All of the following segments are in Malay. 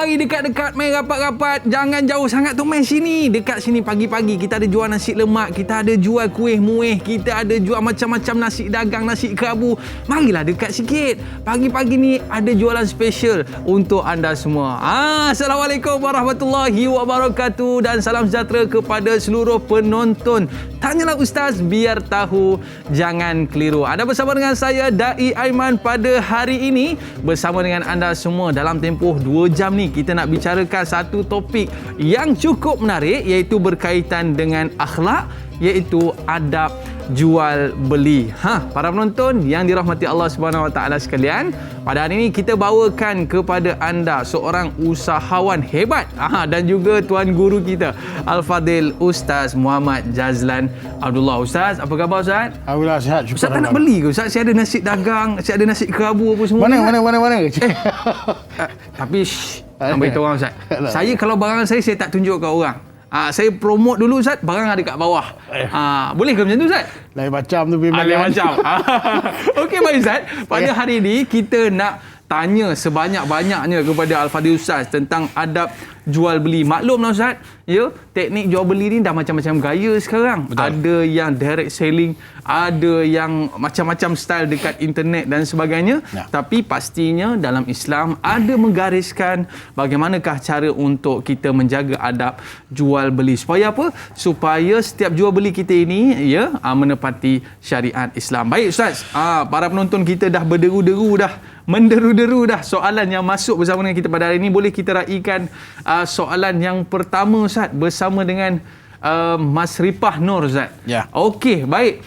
mari dekat-dekat, main rapat-rapat. Jangan jauh sangat tu, main sini. Dekat sini pagi-pagi kita ada jual nasi lemak, kita ada jual kuih muih, kita ada jual macam-macam nasi dagang, nasi kerabu. Marilah dekat sikit. Pagi-pagi ni ada jualan special untuk anda semua. Assalamualaikum warahmatullahi wabarakatuh dan salam sejahtera kepada seluruh penonton. Tanyalah Ustaz biar tahu, jangan keliru. Anda bersama dengan saya Dai Aiman pada hari ini. Bersama dengan anda semua dalam tempoh 2 jam ni kita nak bicarakan satu topik yang cukup menarik, iaitu berkaitan dengan akhlak, iaitu adab jual beli. Para penonton yang dirahmati Allah Subhanahu Wa Taala sekalian, pada hari ini kita bawakan kepada anda seorang usahawan hebat dan juga tuan guru kita Al-Fadil Ustaz Muhammad Jazlan Abdullah. Ustaz, apa khabar Ustaz? Alhamdulillah sihat. Ustaz tak nak beli ke Ustaz? Saya ada nasi dagang, saya ada nasi kerabu apa semua. Mana? Tapi ambil tahu orang Ustaz. Saya kalau barang saya tak tunjuk ke orang. Saya promote dulu Ustaz, barang ada kat bawah. Boleh ke macam tu Ustaz? Lain macam tu bimbingan. Lain macam. Okey baik Ustaz. Pada hari ini kita nak tanya sebanyak-banyaknya kepada Al-Fadil Ustaz tentang adab jual beli. Maklumlah Ustaz, ya, teknik jual beli ni dah macam-macam gaya sekarang. Betul. Ada yang direct selling, ada yang macam-macam style dekat internet dan sebagainya. Tapi pastinya dalam Islam ada menggariskan bagaimanakah cara untuk kita menjaga adab jual beli. Supaya apa? Supaya setiap jual beli kita ini menepati syariat Islam. Baik Ustaz, para penonton kita dah menderu-deru dah soalan yang masuk bersama dengan kita pada hari ini. Boleh kita raikan soalan yang pertama Ustaz bersama dengan Mas Ripah Nur Ustaz. Ya. Okey, baik.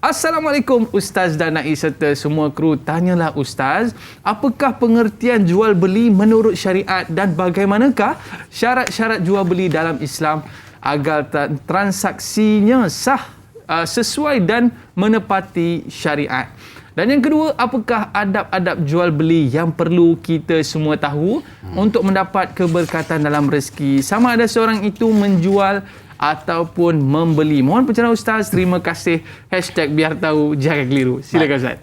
Assalamualaikum Ustaz dan Nai serta semua kru. Tanyalah Ustaz, apakah pengertian jual beli menurut syariat dan bagaimanakah syarat-syarat jual beli dalam Islam agar transaksinya sah, sesuai dan menepati syariat? Dan yang kedua, apakah adab-adab jual beli yang perlu kita semua tahu untuk mendapat keberkatan dalam rezeki, sama ada seorang itu menjual ataupun membeli? Mohon pencerahan Ustaz. Terima kasih. #biar tahu jangan keliru. Silakan Ustaz.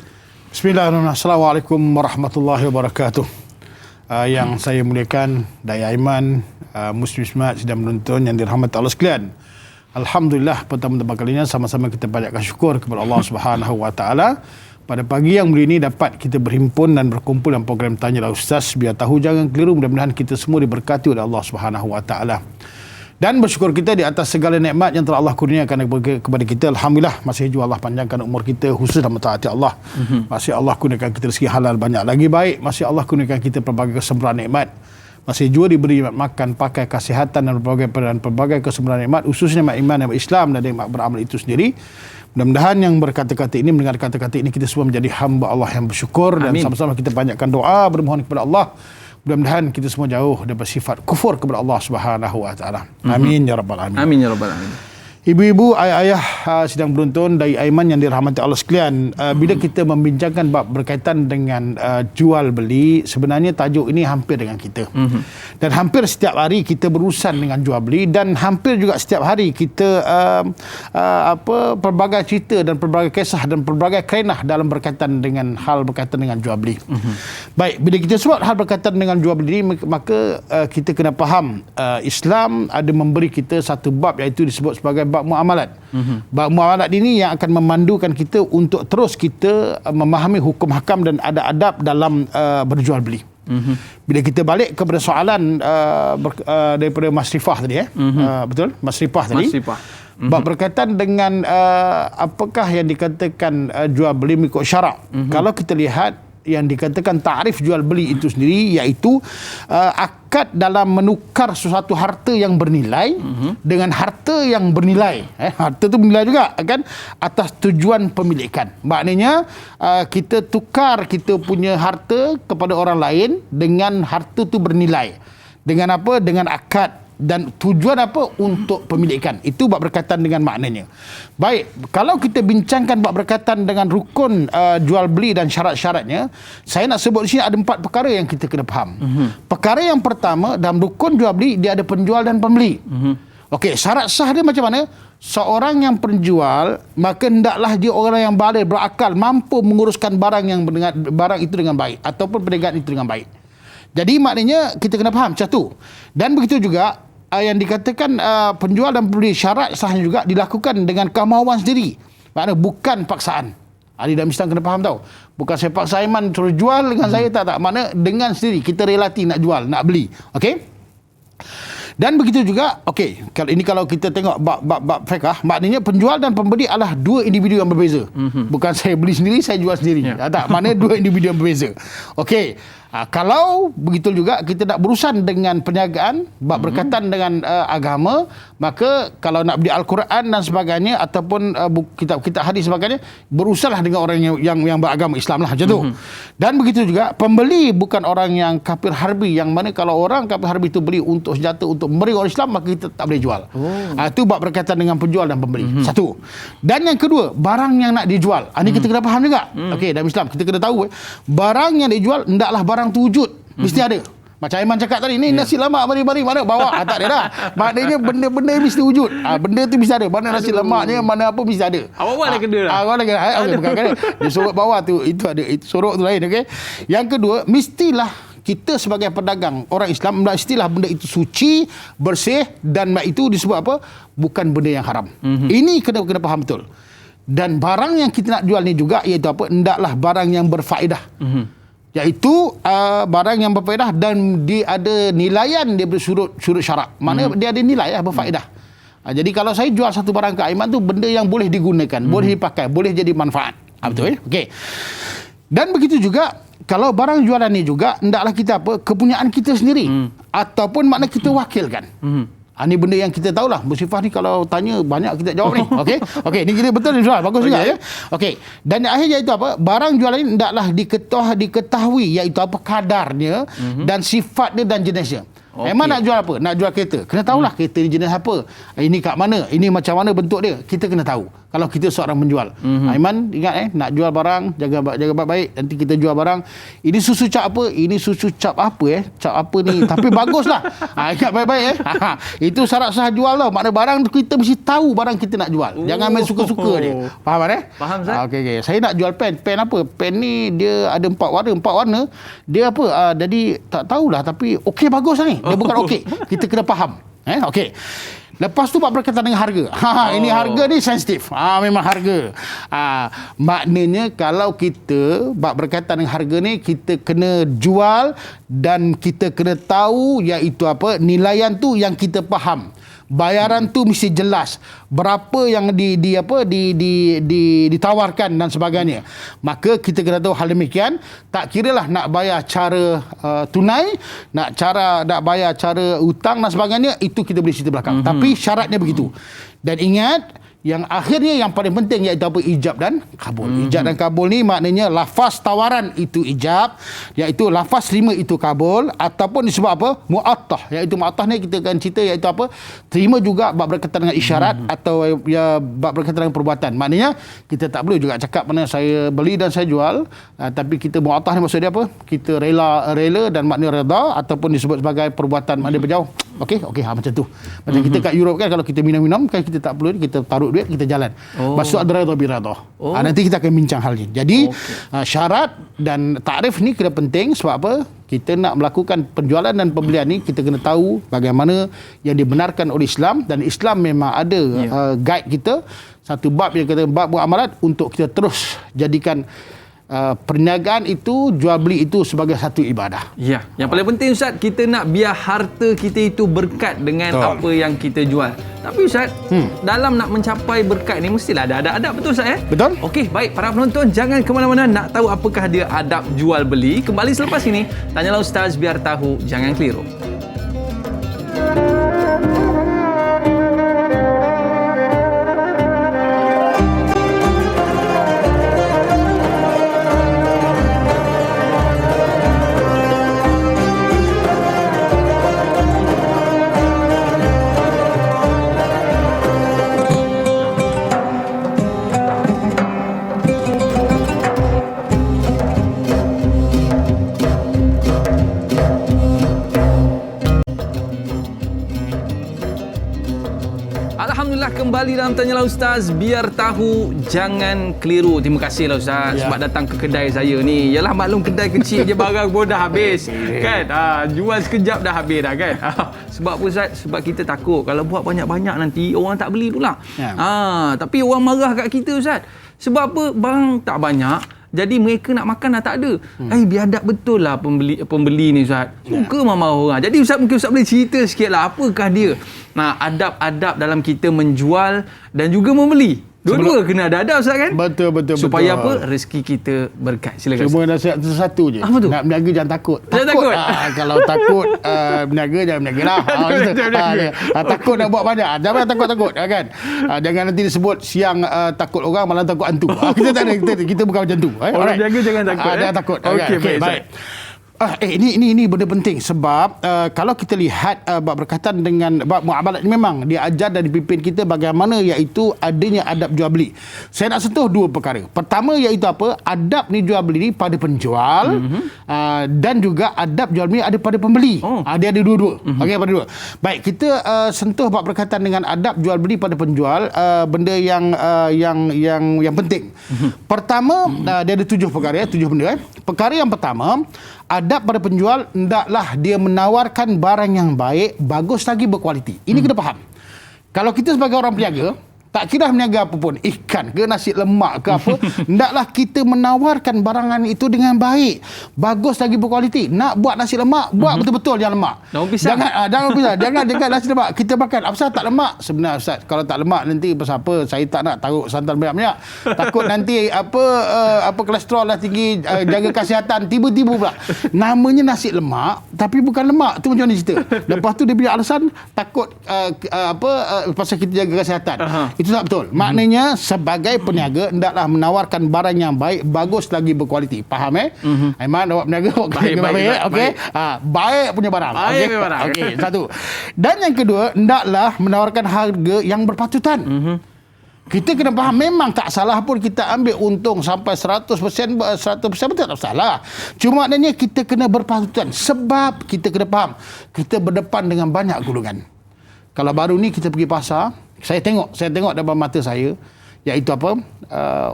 Bismillahirrahmanirrahim. Assalamualaikum warahmatullahi wabarakatuh. Yang saya muliakan Dai Aiman, Muslim-Muslimat sedang menonton yang dirahmati Allah sekalian. Alhamdulillah, pertama-tama kalinya sama-sama kita panjatkan syukur kepada Allah Subhanahu Wa Taala. Pada pagi yang mulia ini dapat kita berhimpun dan berkumpul dalam program Tanyalah Ustaz biar tahu jangan keliru. Mudah-mudahan kita semua diberkati oleh Allah Subhanahu Wa Taala. Dan bersyukur kita di atas segala nikmat yang telah Allah kurniakan kepada kita. Alhamdulillah, masih juga Allah panjangkan umur kita khusus dalam mentaati Allah. Masih Allah kurniakan kita rezeki halal banyak lagi baik. Masih Allah kurniakan kita pelbagai kesempurnaan nikmat. Masih juga diberi makan, pakai, kesihatan dan pelbagai kesempurnaan nikmat, khususnya nikmat iman dan Islam dan nikmat beramal itu sendiri. Mudah-mudahan yang berkata-kata ini, mendengar kata-kata ini, kita semua menjadi hamba Allah yang bersyukur. Dan sama-sama kita banyakkan doa bermohon kepada Allah. Mudah-mudahan kita semua jauh daripada sifat kufur kepada Allah Subhanahu Wa Taala. Amin ya rabbal alamin. Amin ya rabbal alamin. Ibu-ibu, ayah-ayah sedang menonton Dai Aiman yang dirahmati Allah sekalian. Bila kita membincangkan bab berkaitan dengan jual beli, sebenarnya tajuk ini hampir dengan kita. Dan hampir setiap hari kita berurusan dengan jual beli, dan hampir juga setiap hari kita pelbagai cerita dan pelbagai kisah dan pelbagai kerenah dalam berkaitan dengan hal berkaitan dengan jual beli. Baik, bila kita sebut hal berkaitan dengan jual beli, maka kita kena faham Islam ada memberi kita satu bab, iaitu disebut sebagai bab muamalat. Bab muamalat ini yang akan memandukan kita untuk terus kita memahami hukum hakam dan adab dalam berjual beli. Bila kita balik kepada soalan daripada Mas Rifah tadi, betul? Mas Rifah tadi. Bab berkaitan dengan apakah yang dikatakan jual beli mengikut syarak. Kalau kita lihat yang dikatakan takrif jual beli itu sendiri, iaitu akad dalam menukar sesuatu harta yang bernilai dengan harta yang bernilai. Harta itu bernilai juga kan, atas tujuan pemilikan. Maknanya kita tukar kita punya harta kepada orang lain dengan harta itu bernilai. Dengan apa? Dengan akad. Dan tujuan apa? Untuk pemilikan. Itu bab berkaitan dengan maknanya. Baik, kalau kita bincangkan bab berkaitan dengan rukun jual beli dan syarat-syaratnya, saya nak sebut di sini ada 4 perkara yang kita kena faham. Perkara yang pertama, dalam rukun jual beli dia ada penjual dan pembeli. Okey, syarat sah dia macam mana? Seorang yang penjual, maka hendaklah dia orang yang baligh, berakal, mampu menguruskan barang itu dengan baik ataupun perniagaan itu dengan baik. Jadi maknanya kita kena faham satu. Dan begitu juga yang dikatakan penjual dan pembeli syarat sahnya juga dilakukan dengan kemauan sendiri. Maknanya bukan paksaan. Ahli dalam Islam kena faham tau. Bukan saya paksa Aiman suruh jual dengan saya, tak. Maknanya dengan sendiri kita relati nak jual, nak beli. Okey? Dan begitu juga, kalau kita tengok bab fiqh, maknanya penjual dan pembeli adalah dua individu yang berbeza. Bukan saya beli sendiri, saya jual sendiri. Tak, maknanya dua individu yang berbeza. Okey. Kalau begitu juga kita nak berurusan dengan perniagaan bab berkaitan dengan agama, maka kalau nak beli Al-Quran dan sebagainya ataupun kitab-kitab hadis sebagainya, berurusanlah dengan orang yang beragama Islam lah, macam tu. Dan begitu juga pembeli bukan orang yang kafir harbi, yang mana kalau orang kafir harbi itu beli untuk senjata untuk memberi orang Islam, maka kita tak boleh jual. Itu bab berkaitan dengan penjual dan pembeli. Satu. Dan yang kedua, barang yang nak dijual. Ini kita kena faham juga. Okey, dalam Islam kita kena tahu barang yang dijual hendaklah barang tu wujud, mesti ada. Macam Aiman cakap tadi, ni nasi lemak mari-mari mana bawa, tak ada dah. Maknanya benda-benda mesti wujud. Benda tu mesti ada. Mana nasi lemaknya, mana apa mesti ada. Awal-awal dah kena dah. Awal dah kena. Okey, bukan kena. Dia sorok bawah tu, itu ada. Itu sorok tu lain, okey. Yang kedua, mestilah kita sebagai pedagang orang Islam mestilah benda itu suci, bersih, dan itu disebut apa? Bukan benda yang haram. Ini kena faham betul. Dan barang yang kita nak jual ni juga iaitu apa? Hendaklah barang yang berfaedah. Iaitu barang yang berfaedah dan dia ada nilaian daripada sudut syarak. Maknanya dia ada nilai berfaedah. Jadi kalau saya jual satu barang ke Aiman tu, benda yang boleh digunakan, boleh dipakai, boleh jadi manfaat. Betul? Okey. Dan begitu juga kalau barang jualan ni juga hendaklah kita kepunyaan kita sendiri ataupun makna kita wakilkan. Ini benda yang kita tahulah. Bersifah ni kalau tanya banyak kita jawab ni. Okey, ni kira betul ni, bagus juga ya. Okey. Dan akhirnya itu apa? Barang jualan ini hendaklah diketahui iaitu apa kadarnya dan sifatnya dan jenisnya. Memang nak jual apa? Nak jual kereta. Kena tahulah kereta ni jenis apa. Ini kat mana? Ini macam mana bentuk dia? Kita kena tahu. Kalau kita seorang penjual. Aiman ingat nak jual barang, jaga baik-baik. Nanti kita jual barang. Ini susu cap apa? Ini susu cap apa Cap apa ni? Tapi baguslah. Ingat baik-baik Itu syarat sah jual tau. Maknanya barang kita mesti tahu barang kita nak jual. Jangan main suka-suka je. Faham Faham, Zat? Okey. Saya nak jual pen. Pen apa? Pen ni dia ada 4 warna. Dia apa? Jadi tak tahulah, tapi okey bagus lah ni. Dia bukan okey. Kita kena faham. Okey. Lepas tu berkaitan dengan harga. Ini harga ni sensitif. Memang harga. Maknanya kalau kita berkaitan dengan harga ni, kita kena jual dan kita kena tahu iaitu apa? Nilaian tu yang kita faham. Bayaran tu mesti jelas. Berapa yang ditawarkan dan sebagainya. Maka kita kena tahu hal demikian. Tak kiralah nak bayar cara tunai, nak bayar cara hutang dan sebagainya, itu kita boleh cerita belakang. Tapi syaratnya begitu. Dan ingat, yang akhirnya yang paling penting iaitu apa? Ijab dan kabul. Ijab dan kabul ni maknanya lafaz tawaran itu ijab, iaitu lafaz terima itu kabul, ataupun disebut apa? Mu'attah. Iaitu mu'attah ni kita akan cerita iaitu apa? Terima juga bab berkaitan dengan isyarat atau bab berkaitan dengan perbuatan. Maknanya kita tak boleh juga cakap mana saya beli dan saya jual, tapi kita mu'attah ni maksud dia apa? Kita rela dan maknanya reda, ataupun disebut sebagai perbuatan maknanya berjauh. Okey, macam tu. Macam kita kat Europe kan, kalau kita minum-minum kan kita tak perlu, kita taruh duit, kita jalan. Maksud ada redha bi redha. Nanti kita akan bincang hal ini. Jadi syarat dan takrif ni kena penting. Sebab apa? Kita nak melakukan penjualan dan pembelian ni, kita kena tahu bagaimana yang dibenarkan oleh Islam. Dan Islam memang ada guide kita. Satu bab yang kata bab muamalat, untuk kita terus jadikan perniagaan itu, jual beli itu sebagai satu ibadah. Ya, yang paling penting Ustaz, kita nak biar harta kita itu berkat dengan apa yang kita jual. Tapi Ustaz, dalam nak mencapai berkat ni mestilah ada adab-adab, betul Ustaz Betul. Okey, baik para penonton, jangan ke mana-mana. Nak tahu apakah dia adab jual beli? Kembali selepas ini. Tanyalah Ustaz biar tahu, jangan keliru. Baiklah, kembali dalam Tanyalah Ustaz. Biar tahu, jangan keliru. Terima kasihlah Ustaz sebab datang ke kedai saya ni. Yalah, maklum kedai kecil je, barang pun dah habis. Kan? Jual sekejap dah habis dah kan? Sebab apa Ustaz? Sebab kita takut kalau buat banyak-banyak nanti orang tak beli pula. Tapi orang marah kat kita Ustaz. Sebab apa? Barang tak banyak. Jadi mereka nak makan dah tak ada. Biadab betul lah pembeli ni Ustaz. Suka marah orang. Jadi Ustaz, mungkin Ustaz boleh cerita sikit lah apakah dia adab-adab dalam kita menjual dan juga membeli. Dua-dua kena ada adab Ustaz kan? Betul. Supaya apa? Rezeki kita berkat. Silakan. Cuma nasihat satu je. Apa tu? Nak berniaga jangan takut. Jangan takut. Kalau takut berniaga, jangan berniaga lah. Takut nak buat banyak. Jangan takut-takut kan? Jangan nanti disebut siang takut orang, malam takut hantu. Kita tak ada. Kita bukan macam tu. Orang berniaga jangan takut. Jangan takut. Okey, baik. Ini benda penting sebab kalau kita lihat berkaitan dengan muamalat ini, memang dia ajar dan dipimpin kita bagaimana, iaitu adanya adab jual beli. Saya nak sentuh dua perkara. Pertama iaitu apa? Adab ni jual beli ni pada penjual dan juga adab jual beli ada pada pembeli. Dia ada dua-dua. Okey, pada dua. Baik, kita sentuh berkaitan dengan adab jual beli pada penjual, benda yang penting. Pertama, dia ada 7 perkara, 7 benda. Perkara yang pertama, adab pada penjual, hendaklah dia menawarkan barang yang baik, bagus lagi berkualiti. Ini kena faham. Kalau kita sebagai orang peniaga, tak kira meniaga apa pun, ikan ke nasi lemak ke apa, hendaklah kita menawarkan barangan itu dengan baik, bagus lagi berkualiti. Nak buat nasi lemak, buat betul-betul yang lemak. Jangan pisah. Jangan nasi lemak kita makan. Apa pasal tak lemak? Sebenarnya Ustaz, kalau tak lemak nanti pasal apa? Saya tak nak taruh santan banyak-banyak. Takut nanti apa kolesterol lah tinggi, jaga kesihatan, tiba-tiba pula namanya nasi lemak tapi bukan lemak. Tu macam mana cerita? Lepas tu dia punya alasan takut pasal kita jaga kesihatan. Itu tak betul. Maknanya sebagai peniaga hendaklah menawarkan barang yang baik, bagus lagi berkualiti. Faham Aiman, awak peniaga baik. Okey. Baik punya barang. Okey, satu. Dan yang kedua, hendaklah menawarkan harga yang berpatutan. Kita kena faham, memang tak salah pun kita ambil untung sampai 100% betul, tak salah. Cuma maknanya kita kena berpatutan sebab kita kena faham kita berdepan dengan banyak golongan. Kalau baru ni kita pergi pasar, saya tengok dalam mata saya, iaitu apa?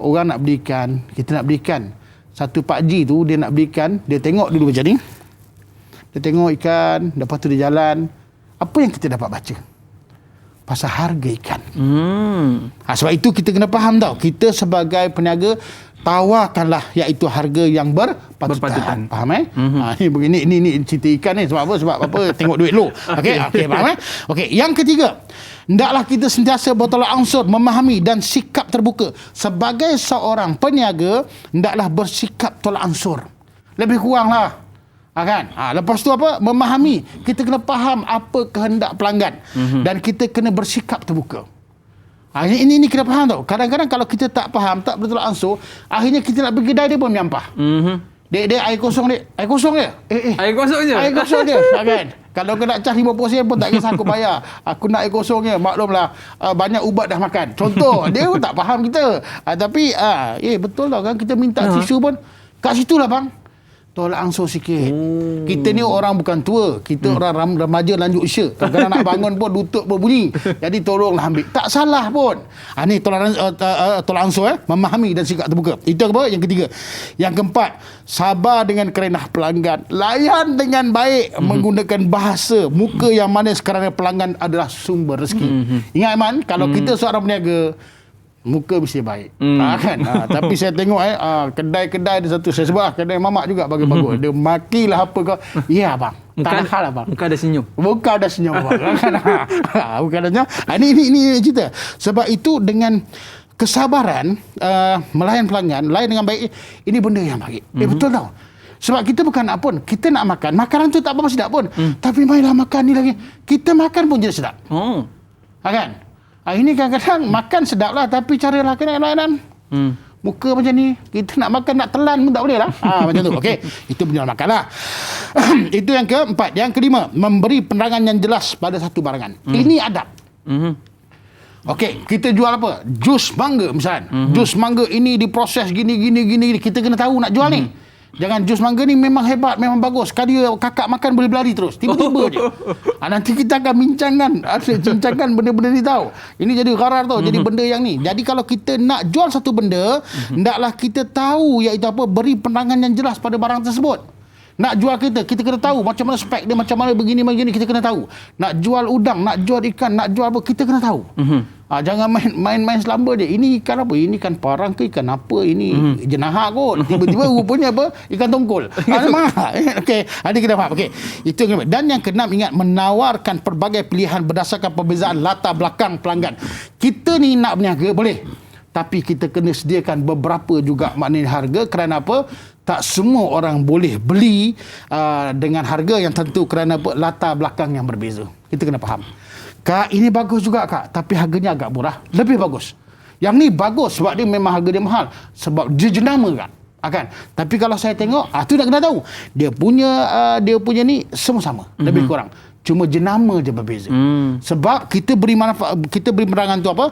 Orang nak belikan, kita nak belikan. Satu pakcik tu dia nak belikan, dia tengok dulu macam ni. Dia tengok ikan, lepas tu dia jalan. Apa yang kita dapat baca? Pasal harga ikan. Sebab itu kita kena faham tau. Kita sebagai peniaga, tawarkanlah iaitu harga yang berpatutan. Faham ini cerita ikan ni sebab apa? Tengok duit lu. Okey, faham Okey, yang ketiga, hendaklah kita sentiasa bertolak ansur, memahami dan sikap terbuka. Sebagai seorang peniaga, hendaklah bersikap tolak ansur. Lebih kuranglah. Kan? Lepas tu apa? Memahami. Kita kena faham apa kehendak pelanggan dan kita kena bersikap terbuka. Ini kena faham tau. Kadang-kadang kalau kita tak faham, tak bertolak ansur, akhirnya kita nak pergi kedai dia pun menyampah. Dek, air kosong dek. Air kosong je. Air kosong je. Air kosong je. Kan? Kalau kau nak cas 50 sen pun tak kisah aku bayar. Aku nak air kosong je. Maklumlah, banyak ubat dah makan. Contoh, dia pun tak faham kita. Tapi betul lah kan, kita minta tisu pun kat situ lah bang. Tolak ansur sikit. Kita ni orang bukan tua. Kita orang remaja lanjut usia. Kadang-kadang nak bangun pun lutut berbunyi. Jadi tolonglah ambil. Tak salah pun. Ni tolak ansur. Memahami dan sikap terbuka. Itu apa? Yang ketiga. Yang keempat, sabar dengan kerenah pelanggan. Layan dengan baik menggunakan bahasa muka yang manis kerana pelanggan adalah sumber rezeki. Ingat Aiman, kalau kita seorang peniaga, muka mesti baik. Kan? Tapi saya tengok kedai-kedai ada satu, saya sebut kedai mamak juga bagus-bagus. Dia makilah apa kau. Ya abang. Tak ada hal abang. Muka ada senyum. Muka ada senyum abang. Bukan ada. Ini cerita. Sebab itu dengan kesabaran melayan pelanggan, layan dengan baik, ini benda yang baik. Betul tau. Sebab kita bukan nak pun, kita nak makan. Makanan tu tak apa sedap pun. Tapi mainlah makan ni lagi. Kita makan pun jadi sedap. Kan? Ini kadang-kadang makan sedap lah, tapi cara layanan muka macam ni, kita nak makan nak telan pun tak boleh lah. Macam tu. Okey, itu punya makan lah. Itu yang keempat. Yang kelima, memberi penerangan yang jelas pada satu barangan. Ini adab. Okey, kita jual apa? Jus mangga misalnya. Jus mangga ini diproses gini. Kita kena tahu nak jual ni. Jangan jus mangga ni memang hebat, memang bagus. Sekali kakak makan boleh berlari terus. Tiba-tiba je. Nanti kita akan bincangkan benda-benda ni tahu. Ini jadi gharar tau, jadi benda yang ni. Jadi kalau kita nak jual satu benda, hendaklah kita tahu iaitu apa, beri penerangan yang jelas pada barang tersebut. Nak jual kita kena tahu macam mana spek dia, macam mana begini, kita kena tahu. Nak jual udang, nak jual ikan, nak jual apa, kita kena tahu. Jangan main selamba je. Ini ikan apa? Ini ikan parang ke ikan apa? Ini jenaha kot. Tiba-tiba rupanya apa? Ikan tongkol. Okey, ada kena faham. Okey. Itu yang dan yang keenam, ingat, menawarkan pelbagai pilihan berdasarkan perbezaan latar belakang pelanggan. Kita ni nak berniaga boleh. Tapi kita kena sediakan beberapa juga maknanya harga, kerana apa? Tak semua orang boleh beli dengan harga yang tentu kerana apa? Latar belakang yang berbeza. Kita kena faham. Kak, ini bagus juga kak, tapi harganya agak murah. Lebih bagus. Yang ni bagus sebab dia memang harga dia mahal. Sebab dia jenama kak. Kan? Tapi kalau saya tengok, tu nak kena tahu. Dia punya ni semua sama. Lebih kurang. Cuma jenama je berbeza. Sebab kita beri manfaat, kita beri penerangan tu apa?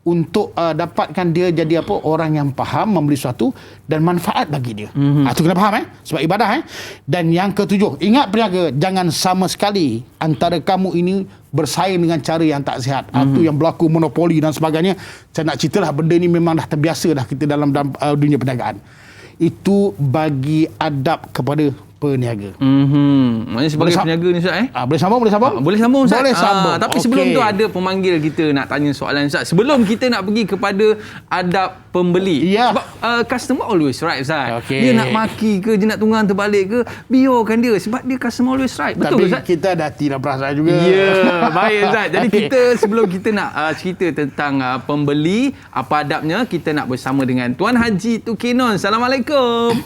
Untuk dapatkan dia jadi apa, orang yang faham membeli sesuatu dan manfaat bagi dia. Itu kena faham sebab ibadah. Dan yang ketujuh, ingat peniaga, jangan sama sekali antara kamu ini bersaing dengan cara yang tak sihat. Itu yang berlaku monopoli dan sebagainya. Saya nak ceritalah, benda ni memang dah terbiasa dah kita dalam dunia perniagaan. Itu bagi adab kepada peniaga. Maksudnya sebagai peniaga ni Ustaz boleh sambung? Boleh sambung Ustaz. Boleh sambung. Tapi sebelum tu ada pemanggil kita nak tanya soalan Ustaz. Sebelum kita nak pergi kepada adab pembeli. Ya. Sebab customer always right Ustaz. Okay. Dia nak maki ke, dia nak tunggang terbalik ke, biarkan dia sebab dia customer always right. Betul Tapi Ustaz? kita ada hati dan perasaan juga. Ya, baik Ustaz. Jadi kita sebelum kita nak cerita tentang pembeli, apa adabnya, kita nak bersama dengan Tuan Haji Tukinon. Assalamualaikum.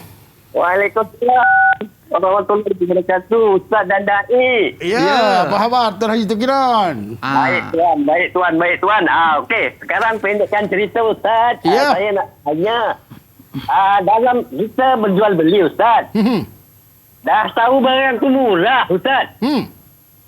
Waalaikumsalam warahmatullahi wabarakatuh. Ustaz dan Dai. Ya, apa khabar Tuan Haji Tukinon? Baik tuan. Okey, sekarang pendekkan cerita Ustaz. Ya. Saya nak tanya, dalam kita berjual beli Ustaz, dah tahu barang tu murah Ustaz,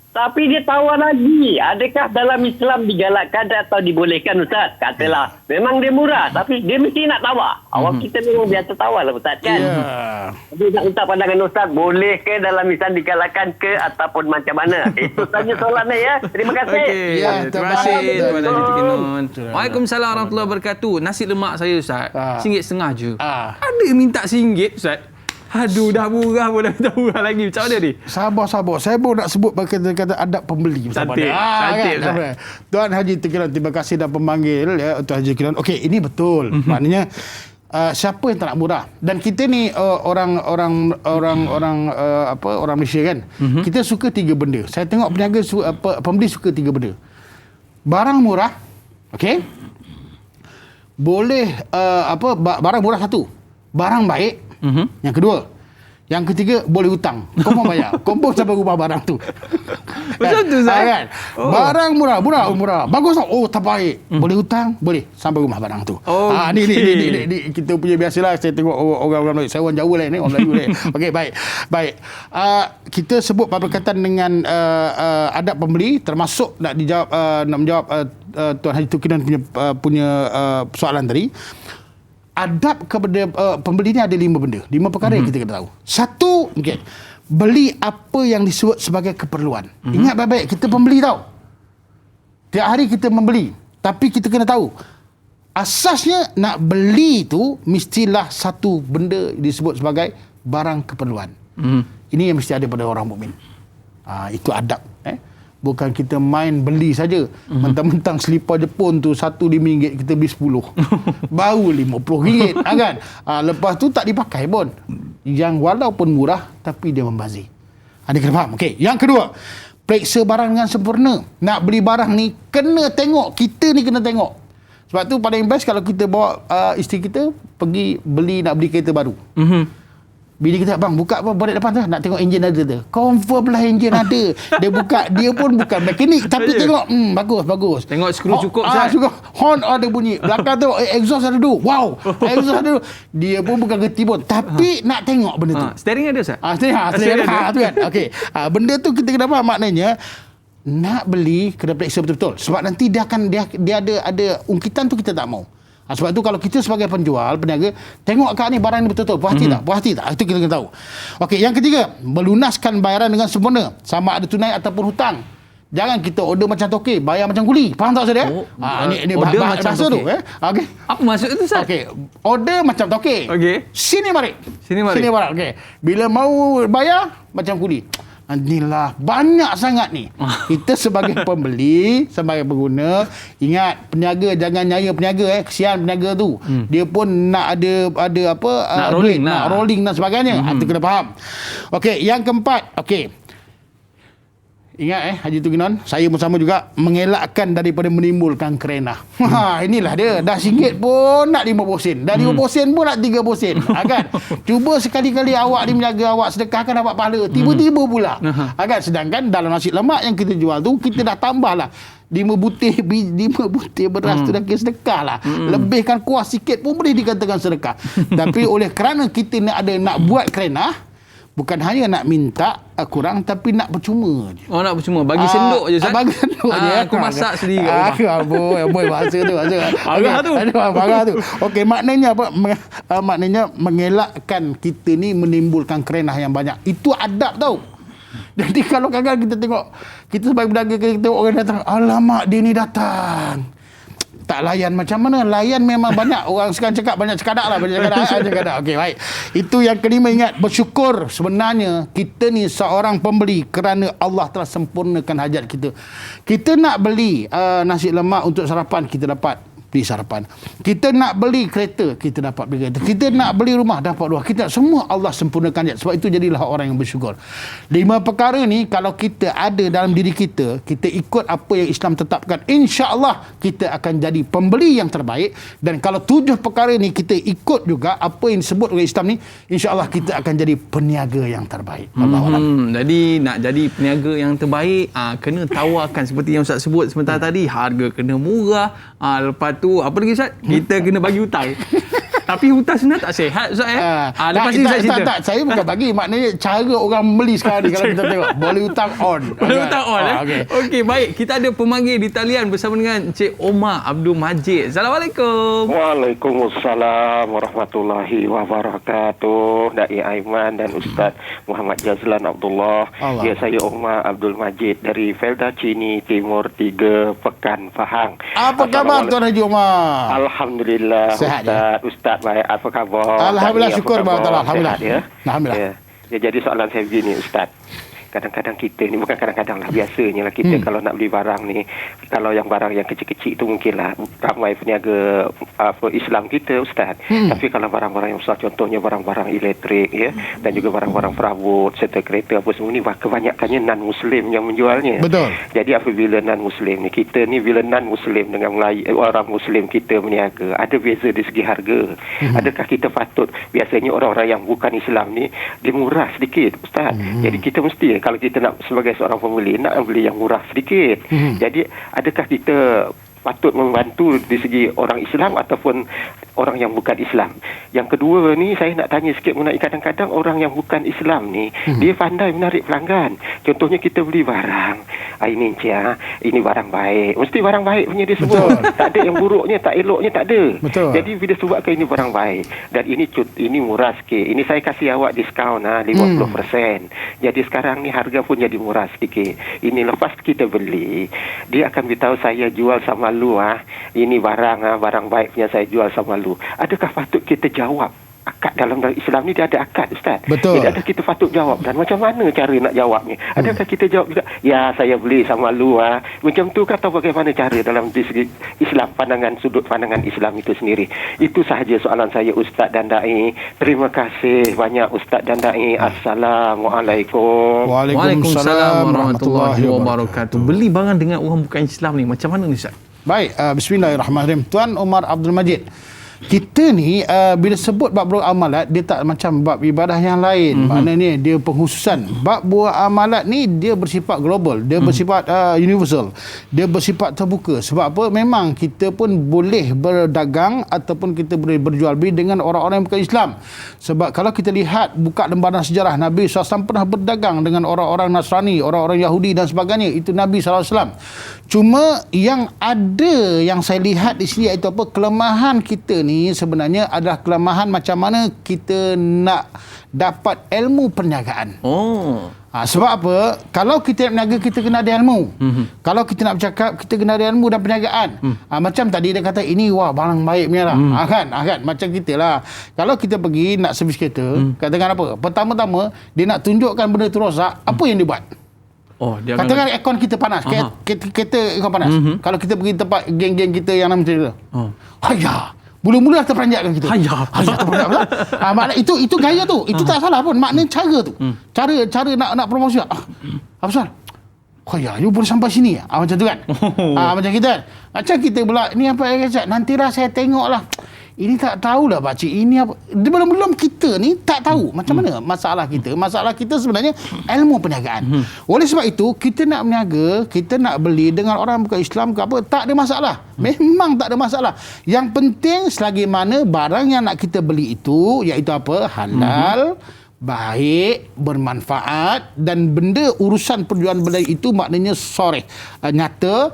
tapi dia tawar lagi. Adakah dalam Islam digalakkan atau dibolehkan Ustaz? Katalah memang dia murah, tapi dia mesti nak tawar. Awak kita memang biasa tawar lah Ustaz kan? Ya. Jadi nak minta pandangan Ustaz, boleh ke dalam Islam digalakkan ke ataupun macam mana? Itu saja soalannya ya. Terima kasih. Okey. Ya, Terima kasih Tuan Haji Tukinon. Betul. Waalaikumsalam warahmatullahi wabarakatuh. Nasi lemak saya Ustaz, RM1.50 je. Ada yang minta RM1 Ustaz. Aduh, dah murah pun dah minta murah lagi. Macam mana ni? Sabar. Saya pun nak sebut kata adab pembeli. Cantik. Kan? Tuan Haji Tukinon, terima kasih dah pemanggil ya, Tuan Haji Tukinon. Okey, ini betul. Maknanya siapa yang tak nak murah? Dan kita ni orang Malaysia kan. Kita suka 3 benda. Saya tengok peniaga pembeli suka 3 benda. Barang murah, okey? Boleh barang murah satu. Barang baik. Yang kedua, yang ketiga boleh hutang. Kau bayar. Kompon sampai rumah barang tu. Macam tu Ustaz kan? Barang murah. Bagus tak? Oh, terbaik. Boleh hutang, boleh sampai rumah barang tu. Ni kita punya biasalah. Saya tengok orang Melayu. Saya orang Jawa lah ni, orang Melayu ni. Okey, baik. Kita sebut berkaitan dengan adab pembeli, termasuk nak menjawab Tuan Haji Tukinon punya soalan tadi. Adab kepada pembeli ni ada 5 benda. 5 perkara yang kita kena tahu. Satu, beli apa yang disebut sebagai keperluan. Ingat baik-baik, kita pembeli tau. Tiap hari kita membeli. Tapi kita kena tahu, asasnya nak beli tu mestilah satu benda disebut sebagai barang keperluan. Ini yang mesti ada pada orang mukmin. Itu adab. Bukan kita main beli saja. Mentang-mentang selipar Jepun tu RM1 kita beli 10. Baru RM50 kan? Lepas tu tak dipakai pun. Yang walaupun murah tapi dia membazir. Anda kena faham. Okey, yang kedua, periksa barang dengan sempurna. Nak beli barang ni kena tengok. Kita ni kena tengok. Sebab tu paling best kalau kita bawa isteri kita pergi nak beli kereta baru. Bila kita, bang, buka apa bonnet depan tu, nak tengok enjin ada tu. Confirm lah enjin ada. Dia buka, dia pun bukan mekanik, tapi tengok, bagus. Tengok skru cukup Ustaz. Horn ada bunyi. Belakang tu exhaust ada dulu. Wow, exhaust ada dulu. Dia pun bukan gerti pun, tapi nak tengok benda tu. Steering ada Ustaz? Steering tu kan. Okey. Benda tu kita kena faham, maknanya nak beli kena periksa betul-betul. Sebab nanti dia ada ungkitan tu kita tak mau. Sebab itu kalau kita sebagai penjual, peniaga, tengok kat ni barang ni betul-betul. Puas hati tak? Puas hati tak? Itu kita kena tahu. Okey, yang ketiga, melunaskan bayaran dengan sempurna. Sama ada tunai ataupun hutang. Jangan kita order macam toke, bayar macam kuli. Faham tak Ustaz? Ini order macam bahasa tu. toke. Okey. Apa maksud tu, Ustaz? Okey, order macam toke. Okey. Sini mari. Sini mari. Okey. Bila mau bayar macam kuli. Inilah banyak sangat ni. Kita sebagai pembeli, sebagai pengguna, ingat peniaga jangan nyaya peniaga kesian peniaga tu. Dia pun nak ada apa nak rolling, nak rolling dan sebagainya. Itu kena faham. Okey, yang keempat, okey. Ingat Haji Tuginon, saya bersama juga mengelakkan daripada menimbulkan kerenah. Inilah dia. Dah RM1 pun nak 50 sen. Dah 50 sen pun nak 30 sen. Kan? Cuba sekali-kali awak ni menjaga awak sedekahkan dapat pahala. Tiba-tiba pula. Kan? Sedangkan dalam nasi lemak yang kita jual tu, kita dah tambahlah 5 butir beras tu dah kira sedekah lah. Lebihkan kuah sikit pun boleh dikatakan sedekah. Tapi oleh kerana kita nak buat kerenah, bukan hanya nak minta kurang, tapi nak percuma je. Oh, nak percuma. Bagi sendok je, Ustaz. Bagi sendok je. Aku masak sendiri kat rumah. Boy, bahasa tu. Marah tu. Marah tu. Okey, maknanya apa? Maknanya mengelakkan kita ni menimbulkan kerenah yang banyak. Itu adab tau. Jadi kalau kadang-kadang kita tengok, kita sebagai pedagang, kita tengok orang datang, alamak dia ni datang. Tak layan macam mana? Layan memang banyak. Orang sekarang cakap banyak cekadak lah. Banyak cekadak. Okey, baik. Itu yang kelima, ingat. Bersyukur sebenarnya kita ni seorang pembeli kerana Allah telah sempurnakan hajat kita. Kita nak beli nasi lemak untuk sarapan, kita dapat beli sarapan. Kita nak beli kereta, kita dapat beli kereta. Kita nak beli rumah, dapat rumah. Kita semua Allah sempurnakan hajat. Sebab itu jadilah orang yang bersyukur. 5 perkara ni kalau kita ada dalam diri kita, kita ikut apa yang Islam tetapkan, insya-Allah kita akan jadi pembeli yang terbaik. Dan kalau 7 perkara ni kita ikut juga apa yang disebut oleh Islam ni, insya-Allah kita akan jadi peniaga yang terbaik. Jadi nak jadi peniaga yang terbaik, kena tawarkan seperti yang Ustaz sebut sebentar tadi, harga kena murah. Lepas tu apa lagi, Ustaz? Kita kena bagi hutang. Tapi hutang sebenarnya tak sihat, Ustaz. Lepas ni Ustaz cerita. Tak, saya bukan bagi. Maknanya cara orang beli sekarang ni, kalau kita tengok, boleh hutang on. Boleh hutang on. Okey, baik. Kita ada pemanggil di talian bersama dengan Encik Omar Abdul Majid. Assalamualaikum. Waalaikumsalam warahmatullahi wabarakatuh. Dai Aiman dan Ustaz Muhammad Jazlan Abdullah. Ya, saya Omar Abdul Majid dari Felda Cini Timur 3 Pekan Pahang. Apa khabar Tuan Haji Omar? Alhamdulillah. Sihat, Ustaz baik, apa khabar? Alhamdulillah, syukur Allah. Alhamdulillah. Ya? Alhamdulillah. Ya, jadi soalan saya begini, Ustaz. Kadang-kadang kita ni, bukan kadang-kadang lah, biasanya lah kita kalau nak beli barang ni, kalau yang barang yang kecil-kecil tu mungkinlah ramai peniaga Islam kita, Ustaz. Tapi kalau barang-barang yang besar, contohnya barang-barang elektrik ya, dan juga barang-barang perabot serta kereta apa semua ni, kebanyakannya non-Muslim yang menjualnya. Betul. Jadi apabila non-Muslim ni, kita ni bila non-Muslim dengan orang Muslim kita berniaga, ada beza dari segi harga. Adakah kita patut, biasanya orang-orang yang bukan Islam ni, dia murah sedikit, Ustaz. Jadi kita mesti, kalau kita nak sebagai seorang pembeli, nak beli yang murah sedikit. Jadi adakah kita patut membantu di segi orang Islam ataupun orang yang bukan Islam? Yang kedua ni, saya nak tanya sikit mengenai kadang-kadang orang yang bukan Islam ni, dia pandai menarik pelanggan. Contohnya kita beli barang, ini ini barang baik, mesti barang baik punya dia sebut. Tak ada yang buruknya, tak eloknya, tak ada. Betul. Jadi bila sebutkan ini barang baik dan ini murah sikit, ini saya kasih awak diskaun 50%. Jadi sekarang ni harga pun jadi murah sedikit. Ini lepas kita beli, dia akan beritahu saya jual sama lu, ini barang baik punya saya jual sama lu. Adakah patut kita jawab? Akad dalam Islam ni dia ada akad, Ustaz. Betul. Jadi ada kita patut jawab, dan macam mana cara nak jawabnya? Adakah kita jawab juga, ya saya beli sama lu, macam tu, atau bagaimana cara dalam segi Islam, sudut pandangan Islam itu sendiri? Itu sahaja soalan saya, Ustaz dan Dai. Terima kasih banyak, Ustaz dan Dai. Assalamualaikum. Waalaikumsalam warahmatullahi wabarakatuh. Beli barang dengan orang bukan Islam ni macam mana ni, Ustaz? Baik, bismillahirrahmanirrahim. Tuan Omar Abdul Majid, kita ni bila sebut bab buah amalat, dia tak macam bab ibadah yang lain. Maknanya dia pengkhususan. Bab buah amalat ni dia bersifat global, dia bersifat universal, dia bersifat terbuka. Sebab apa? Memang kita pun boleh berdagang ataupun kita boleh berjual beli dengan orang-orang yang bukan Islam. Sebab kalau kita lihat buka lembaran sejarah, Nabi SAW pernah berdagang dengan orang-orang Nasrani, orang-orang Yahudi dan sebagainya. Itu Nabi SAW. Cuma yang ada yang saya lihat di sini iaitu apa? Kelemahan kita ni sebenarnya adalah kelemahan macam mana kita nak dapat ilmu perniagaan. Sebab apa? Kalau kita nak berniaga, kita kena ada ilmu. Kalau kita nak bercakap, kita kena ada ilmu dan perniagaan. Macam tadi dia kata, ini wah barang baik punya lah. Kan? Macam kita lah. Kalau kita pergi nak servis kereta, katakan apa? Pertama-tama, dia nak tunjukkan benda tu rosak, apa yang dia buat? Katakan aircon kita panas, kereta aircon panas. Kalau kita pergi tempat geng-geng kita yang nama cerita, hayah, mula-mula terperanjatkan kita. Hayah terperanjat. Maknanya itu gaya tu. Itu tak salah pun. Maknanya cara tu. Cara nak promosi. Apa pasal? Hayah, you boleh sampai sini. Macam tu kan. Macam kita kan. Macam kita pula, ni apa yang kata? Nantilah saya tengoklah. Ini tak tahulah pakcik. Ini apa? Belum kita ni tak tahu macam mana masalah kita. Masalah kita sebenarnya ilmu perniagaan. Oleh sebab itu, kita nak berniaga, kita nak beli dengan orang bukan Islam ke apa, tak ada masalah. Memang tak ada masalah. Yang penting selagi mana barang yang nak kita beli itu, iaitu apa? Halal, baik, bermanfaat, dan benda urusan perjualan beli itu maknanya soreh, nyata,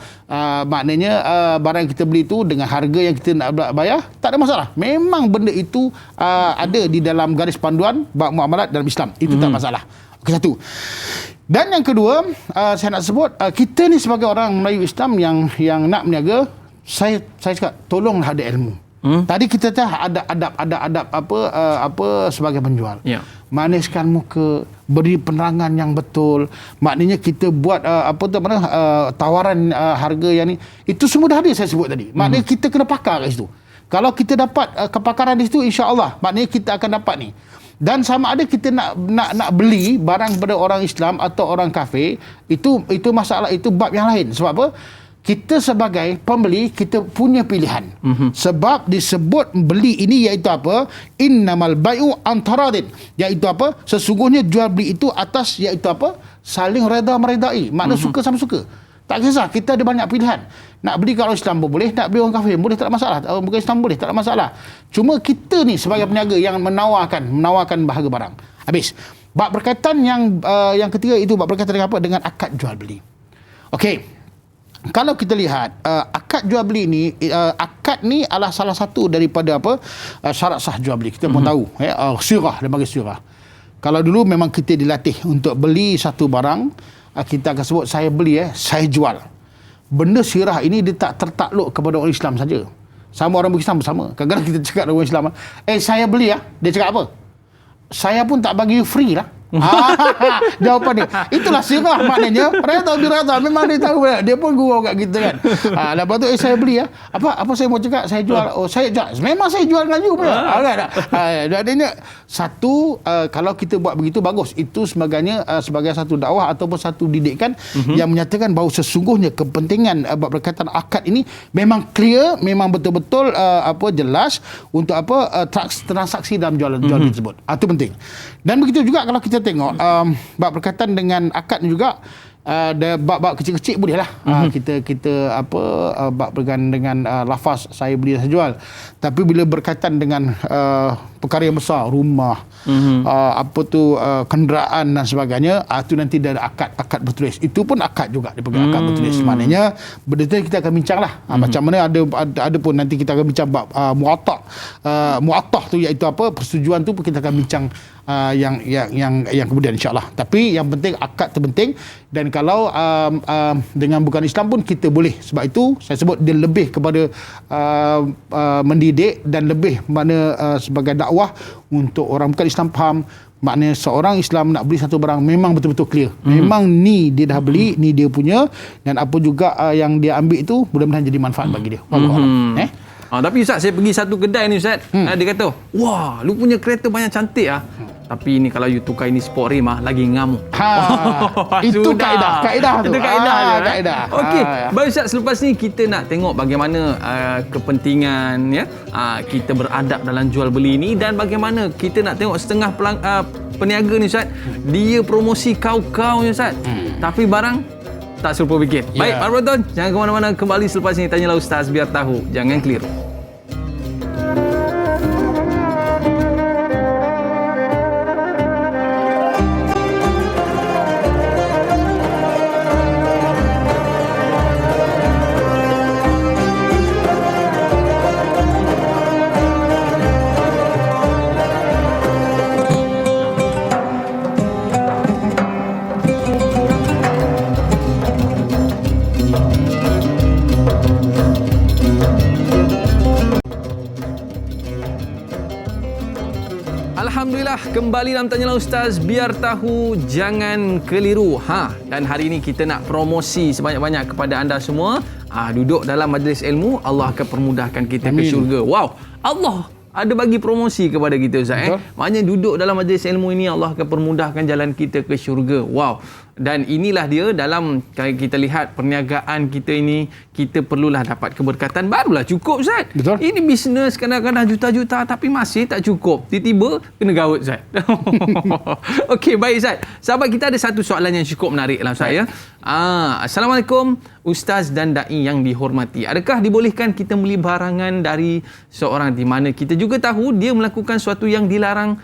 maknanya barang yang kita beli itu dengan harga yang kita nak bayar, tak ada masalah. Memang benda itu ada di dalam garis panduan bab muamalat dalam Islam. Itu tak masalah. Okey, satu. Dan yang kedua, saya nak sebut, kita ni sebagai orang Melayu Islam yang nak berniaga, saya cakap tolonglah ada ilmu. Tadi kita ada adab apa sebagai penjual. Maniskan muka, beri penerangan yang betul. Maknanya kita buat tawaran harga yang ni. Itu semua dah ada saya sebut tadi. Maknanya kita kena pakar kat situ. Kalau kita dapat kepakaran di situ, insya-Allah maknanya kita akan dapat ni. Dan sama ada kita nak beli barang pada orang Islam atau orang kafir, itu masalah, itu bab yang lain. Sebab apa? Kita sebagai pembeli, kita punya pilihan. Sebab disebut beli ini iaitu apa? Innamal bai'u antaradin. Iaitu apa? Sesungguhnya jual beli itu atas iaitu apa? Saling reda meredai. Makna suka sama suka. Tak kisah, kita ada banyak pilihan. Nak beli kalau Islam pun boleh, nak beli orang kafir boleh, tak ada masalah. Bukan Islam boleh, tak ada masalah. Cuma kita ni sebagai peniaga yang menawarkan bahagia barang. Habis. Bab berkaitan yang ketiga itu bab berkaitan dengan apa? Dengan akad jual beli. Okey. Kalau kita lihat akad jual beli ni, akad ni adalah salah satu daripada apa syarat sah jual beli. Kita pun tahu sirah, dia panggil sirah. Kalau dulu memang kita dilatih untuk beli satu barang, kita akan sebut saya beli, saya jual. Benda sirah ini dia tak tertakluk kepada orang Islam saja. Sama orang Islam bersama. Kadang-kadang kita cakap dengan orang Islam, saya beli dia cakap apa? Saya pun tak bagi free lah. Jawapan dia. Itulah sirah maknanya. Rata memang dia tahu, dia pun gurau kat kita kan. Lepas tu saya beli apa saya mau cakap, saya jual. Saya jual. Memang saya jual dengan you pun. Adanya satu, kalau kita buat begitu bagus. Itu sebagai satu dakwah ataupun satu didikan yang menyatakan bahawa sesungguhnya kepentingan berkaitan akad ini memang clear, memang betul-betul jelas untuk transaksi dalam jualan tersebut. Itu penting. Dan begitu juga kalau kita tengok bab berkaitan dengan akad ni juga, bab kecil-kecil boleh lah. Kita bab berkaitan dengan lafaz saya beli saya jual. Tapi bila berkaitan dengan perkara yang besar, rumah, kenderaan dan sebagainya, itu nanti ada akad bertulis. Itu pun akad juga, dipanggil akad bertulis. Maknanya benda tu kita akan bincang lah. Macam mana ada pun nanti kita akan bincang bab mu'attah tu iaitu apa, persetujuan tu pun kita akan bincang yang kemudian insya-Allah. Tapi yang penting akad terpenting, dan kalau dengan bukan Islam pun kita boleh. Sebab itu saya sebut dia lebih kepada mendidik dan lebih sebagai dakwah untuk orang bukan Islam faham. Maknanya seorang Islam nak beli satu barang memang betul-betul clear. Memang ni dia dah beli, ni dia punya, dan apa juga yang dia ambil itu mudah-mudahan jadi manfaat bagi dia. Tapi Ustaz, saya pergi satu kedai ni Ustaz, dia kata, wah, lu punya kereta banyak cantik Tapi ni kalau you tukar ini sport rim lagi ngamuk. Itu Sudah. kaedah tu. Itu kaedah je. Kaedah. Okey, baik Ustaz, selepas ni kita nak tengok bagaimana kepentingan kita beradab dalam jual beli ni, dan bagaimana kita nak tengok setengah peniaga ni Ustaz, dia promosi kau-kau ni Ustaz. Tapi barang tak serupa bikin. Baik, para penonton, jangan ke mana-mana, kembali selepas ni Tanyalah Ustaz biar tahu. Jangan keliru. Alhamdulillah, kembali dalam Tanyalah Ustaz biar tahu jangan keliru. Dan hari ini kita nak promosi sebanyak-banyak kepada anda semua. Duduk dalam majlis ilmu, Allah akan permudahkan kita ke syurga. Wow, Allah ada bagi promosi kepada kita Ustaz. Maknanya duduk dalam majlis ilmu ini, Allah akan permudahkan jalan kita ke syurga. Wow. Dan inilah dia, dalam kalau kita lihat perniagaan kita ini, kita perlulah dapat keberkatan, barulah cukup Ustaz. Betul. Ini bisnes kadang-kadang juta-juta tapi masih tak cukup. Tiba-tiba kena gaut Ustaz. Okey, baik Ustaz. Sahabat, kita ada satu soalan yang cukup menarik lah Ustaz ya. Assalamualaikum Ustaz dan Da'i yang dihormati. Adakah dibolehkan kita beli barangan dari seorang di mana kita juga tahu dia melakukan sesuatu yang dilarang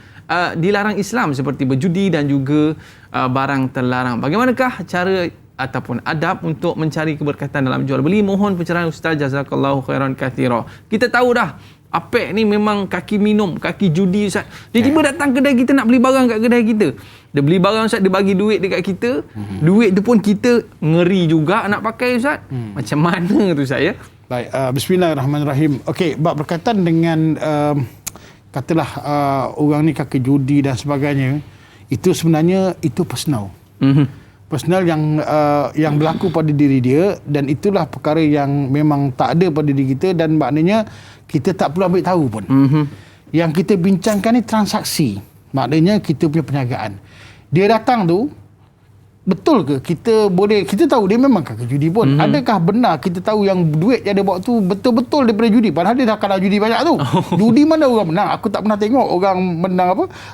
Islam seperti berjudi dan juga barang terlarang. Bagaimanakah cara ataupun adab untuk mencari keberkatan dalam jual beli? Mohon pencerahan Ustaz, jazakallahu khairan katsira. Kita tahu dah Apek ni memang kaki minum, kaki judi Ustaz. Dia tiba datang kedai kita nak beli barang kat kedai kita. Dia beli barang Ustaz, dia bagi duit dekat kita. Duit tu pun kita ngeri juga nak pakai Ustaz. Macam mana tu Ustaz ya? Baik, bismillahirrahmanirrahim. Okey, bab berkaitan dengan katalah orang ni kaki judi dan sebagainya, itu sebenarnya itu personal. Personal yang berlaku pada diri dia, dan itulah perkara yang memang tak ada pada diri kita, dan maknanya kita tak perlu ambil tahu pun. Yang kita bincangkan ni transaksi, maknanya kita punya perniagaan. Dia datang tu, betul ke kita tahu dia memang kaki judi pun. Adakah benar kita tahu yang duit yang dia bawa tu betul-betul daripada judi, padahal dia dah kalah judi banyak tu. Judi mana orang menang? Aku tak pernah tengok orang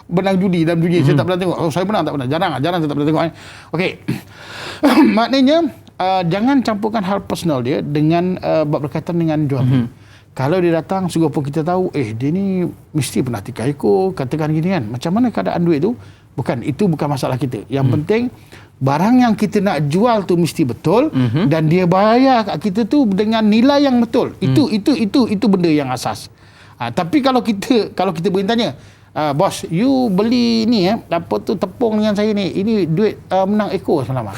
menang judi dalam judi. Saya tak pernah tengok. Saya menang tak pernah. Jarang saya tak pernah tengok. Okey. Maknanya jangan campurkan hal personal dia dengan berkaitan dengan jual beli. Kalau dia datang, sungguh pun kita tahu, dia ni mesti pernah tikar ekor, katakan gini kan. Macam mana keadaan duit tu? Itu bukan masalah kita. Yang penting, barang yang kita nak jual tu mesti betul, dan dia bayar kat kita tu dengan nilai yang betul. Itu benda yang asas. Tapi kalau kita boleh tanya, bos, you beli ni apa tu tepung dengan saya ni, ini duit menang ekor semalam.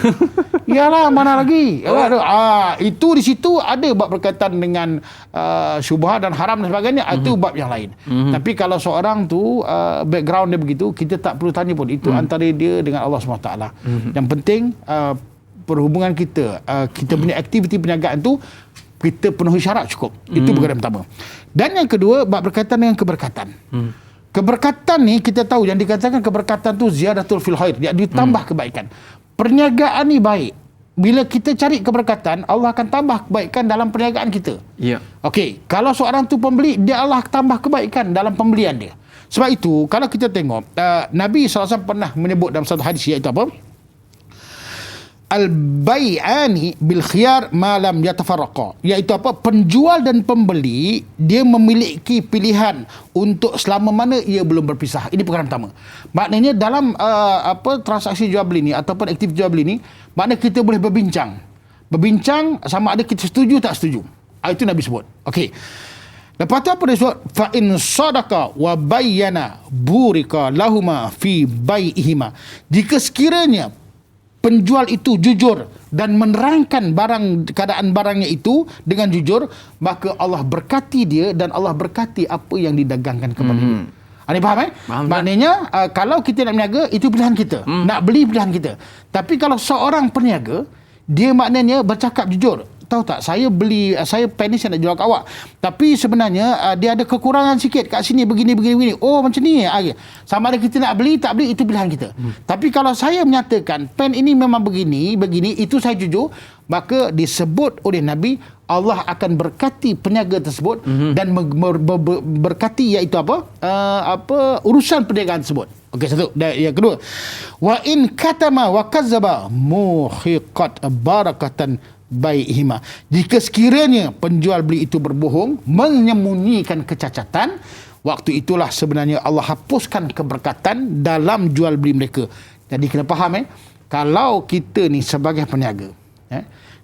Yalah, mana lagi? Itu di situ ada bab berkaitan dengan syubhat dan haram dan sebagainya. Itu bab yang lain. Tapi kalau seorang tu background dia begitu, kita tak perlu tanya pun. Itu antara dia dengan Allah SWT. Yang penting perhubungan kita punya aktiviti perniagaan tu kita penuhi syarat cukup. Itu perkara pertama. Dan yang kedua, bab berkaitan dengan keberkatan. Keberkatan ni kita tahu yang dikatakan keberkatan tu ziyadatul fil khair, dia ditambah kebaikan. Perniagaan ni baik. Bila kita cari keberkatan, Allah akan tambah kebaikan dalam perniagaan kita. Ya. Okey, kalau seorang tu pembeli, dia Allah tambah kebaikan dalam pembelian dia. Sebab itu, kalau kita tengok, Nabi SAW pernah menyebut dalam satu hadis, iaitu apa? Al-bai'ani bil khiyar ma lam yatafarraqa, iaitu apa? Penjual dan pembeli dia memiliki pilihan untuk selama mana ia belum berpisah. Ini perkara pertama. Maknanya dalam transaksi jual beli ni ataupun aktiviti jual beli ni, maknanya kita boleh berbincang sama ada kita setuju tak setuju. Itu Nabi sebut. Okey. Lepas tu apa dia sebut? Fa in sadaqa wa bayyana burika lahuma fi bai'ihima. Jika sekiranya penjual itu jujur dan menerangkan keadaan barangnya itu dengan jujur, maka Allah berkati dia dan Allah berkati apa yang didagangkan kepada dia. Anda faham? Maknanya kalau kita nak berniaga, itu pilihan kita. Nak beli pilihan kita. Tapi kalau seorang peniaga, dia maknanya bercakap jujur. tahu tak, saya pen ni saya nak jual kat awak. Tapi sebenarnya dia ada kekurangan sikit kat sini, begini. Oh, macam ni. Sama ada kita nak beli, tak beli, itu pilihan kita. Tapi kalau saya menyatakan pen ini memang begini, itu saya jujur, maka disebut oleh Nabi, Allah akan berkati peniaga tersebut dan berkati iaitu urusan perniagaan tersebut. Okey, satu. Dan yang kedua, wa in katama wa kazzaba muhiqat barakatan bai'ihima. Jika sekiranya penjual beli itu berbohong, menyembunyikan kecacatan, waktu itulah sebenarnya Allah hapuskan keberkatan dalam jual beli mereka. Jadi kena faham kalau kita ni sebagai peniaga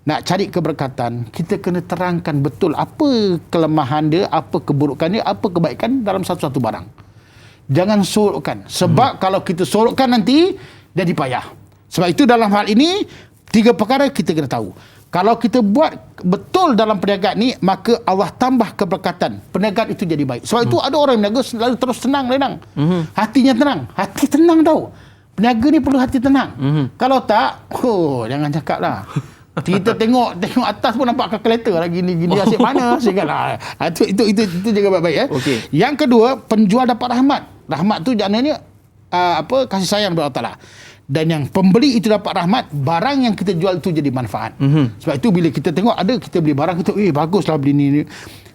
nak cari keberkatan, kita kena terangkan betul apa kelemahan dia, apa keburukan dia, apa kebaikan dalam satu-satu barang. Jangan sorokkan. Sebab kalau kita sorokkan nanti, jadi payah. Sebab itu dalam hal ini, 3 perkara kita kena tahu. Kalau kita buat betul dalam perniagaan ni, maka Allah tambah keberkatan. Perniagaan itu jadi baik. Sebab itu ada orang yang berniaga selalu terus tenang, Lenang. Hatinya tenang. Hati tenang tau. Peniaga ni perlu hati tenang. Kalau tak, jangan cakap lah. Kita tengok atas pun nampak kalkulator lagi gini asyik mana asyiklah. Itu jaga baik-baik Okey. Yang kedua, penjual dapat rahmat. Rahmat tu maknanya kasih sayang dari Allah Taala. Dan yang pembeli itu dapat rahmat, barang yang kita jual itu jadi manfaat. Sebab itu bila kita tengok kita beli barang kita, baguslah beli ni.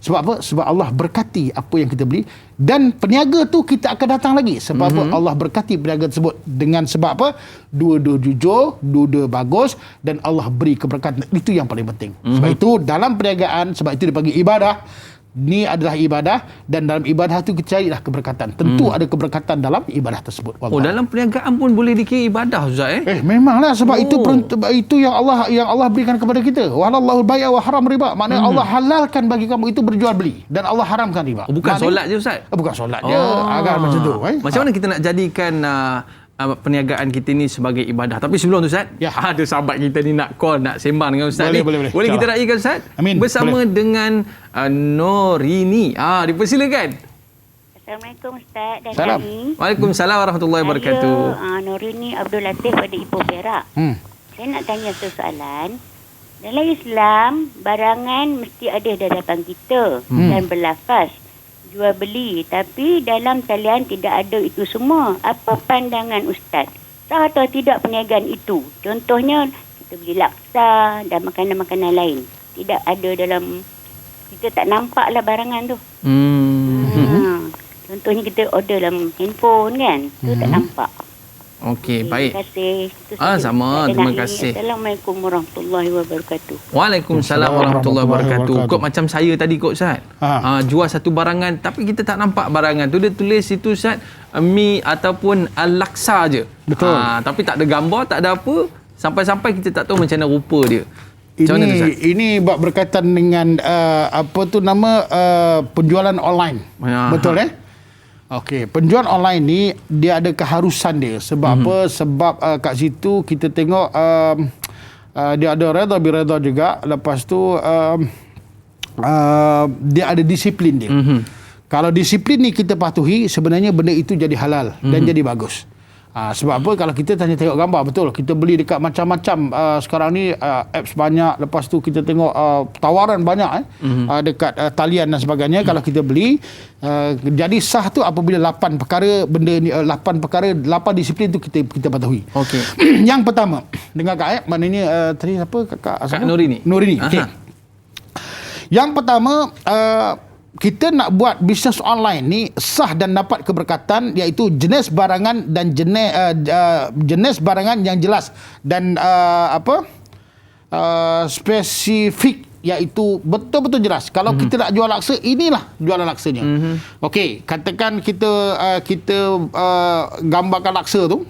Sebab apa? Sebab Allah berkati apa yang kita beli, dan peniaga tu kita akan datang lagi. Sebab apa? Allah berkati peniaga tersebut dengan sebab apa? Dua-dua jujur, dua-dua bagus, dan Allah beri keberkatan. Itu yang paling penting. Sebab itu dalam perniagaan, sebab itu dipanggil ibadah. Ni adalah ibadah, dan dalam ibadah tu kita carilah keberkatan. Tentu ada keberkatan dalam ibadah tersebut. Wallah. Dalam perniagaan pun boleh dikira ibadah, Ustaz memanglah, sebab itu yang Allah berikan kepada kita. Walallahu bai'a wa haram riba. Maknanya Allah halalkan bagi kamu itu berjual beli, dan Allah haramkan riba. Bukan solat je, Ustaz. Bukan solat dia, agak macam tu. Macam mana kita nak jadikan perniagaan kita ni sebagai ibadah? Tapi sebelum tu, Ustaz, ada sahabat kita ni nak call, nak sembang dengan Ustaz ni. Boleh. Boleh kita raikan, Ustaz? Amin. Bersama dengan Norini. Dipersilakan. Assalamualaikum Ustaz dan Salam. Nani. Waalaikumsalam warahmatullahi wabarakatuh. Saya Norini Abdul Latif dari Ipoh Perak. Saya nak tanya soalan. Dalam Islam, barangan mesti ada di hadapan kita dan berlafaz jual beli, tapi dalam talian tidak ada itu semua. Apa pandangan Ustaz? Sah atau tidak perniagaan itu? Contohnya kita beli laksa dan makanan-makanan lain. Tidak ada dalam, kita tak nampak lah barangan tu. Contohnya kita order dalam handphone kan, tu tak nampak. Okey, baik. Terima kasih. Sama, terima kasih. Assalamualaikum warahmatullahi wabarakatuh. Waalaikumsalam warahmatullahi wabarakatuh. Kod macam saya tadi kot, Ustaz. Jual satu barangan tapi kita tak nampak barangan tu. Dia tulis itu, Ustaz, mi ataupun laksa je. Betul. Tapi tak ada gambar, tak ada apa. Sampai-sampai kita tak tahu macam mana rupa dia. Macam mana tu, Ustaz? Ini berkaitan dengan penjualan online. Betul Okey, penjualan online ni dia ada keharusan dia. Sebab apa? Sebab kat situ kita tengok dia ada redha bireda juga. Lepas tu dia ada disiplin dia. Kalau disiplin ni kita patuhi, sebenarnya benda itu jadi halal dan jadi bagus. Sebab apa? Kalau kita tanya tengok gambar, betul, kita beli dekat macam-macam sekarang ni apps banyak. Lepas tu kita tengok tawaran banyak dekat talian dan sebagainya. Kalau kita beli, jadi sah tu apabila 8 perkara benda ni, 8 disiplin tu kita patuhi. Okey. Yang pertama, dengar Kak maknanya tadi apa Kak Norini. Okey. Yang pertama, kita nak buat bisnes online ni sah dan dapat keberkatan, iaitu jenis barangan dan jenis barangan yang jelas dan spesifik, iaitu betul-betul jelas. Kalau kita nak jual laksa, inilah jualan laksanya. Okey, katakan kita gambarkan laksa tu,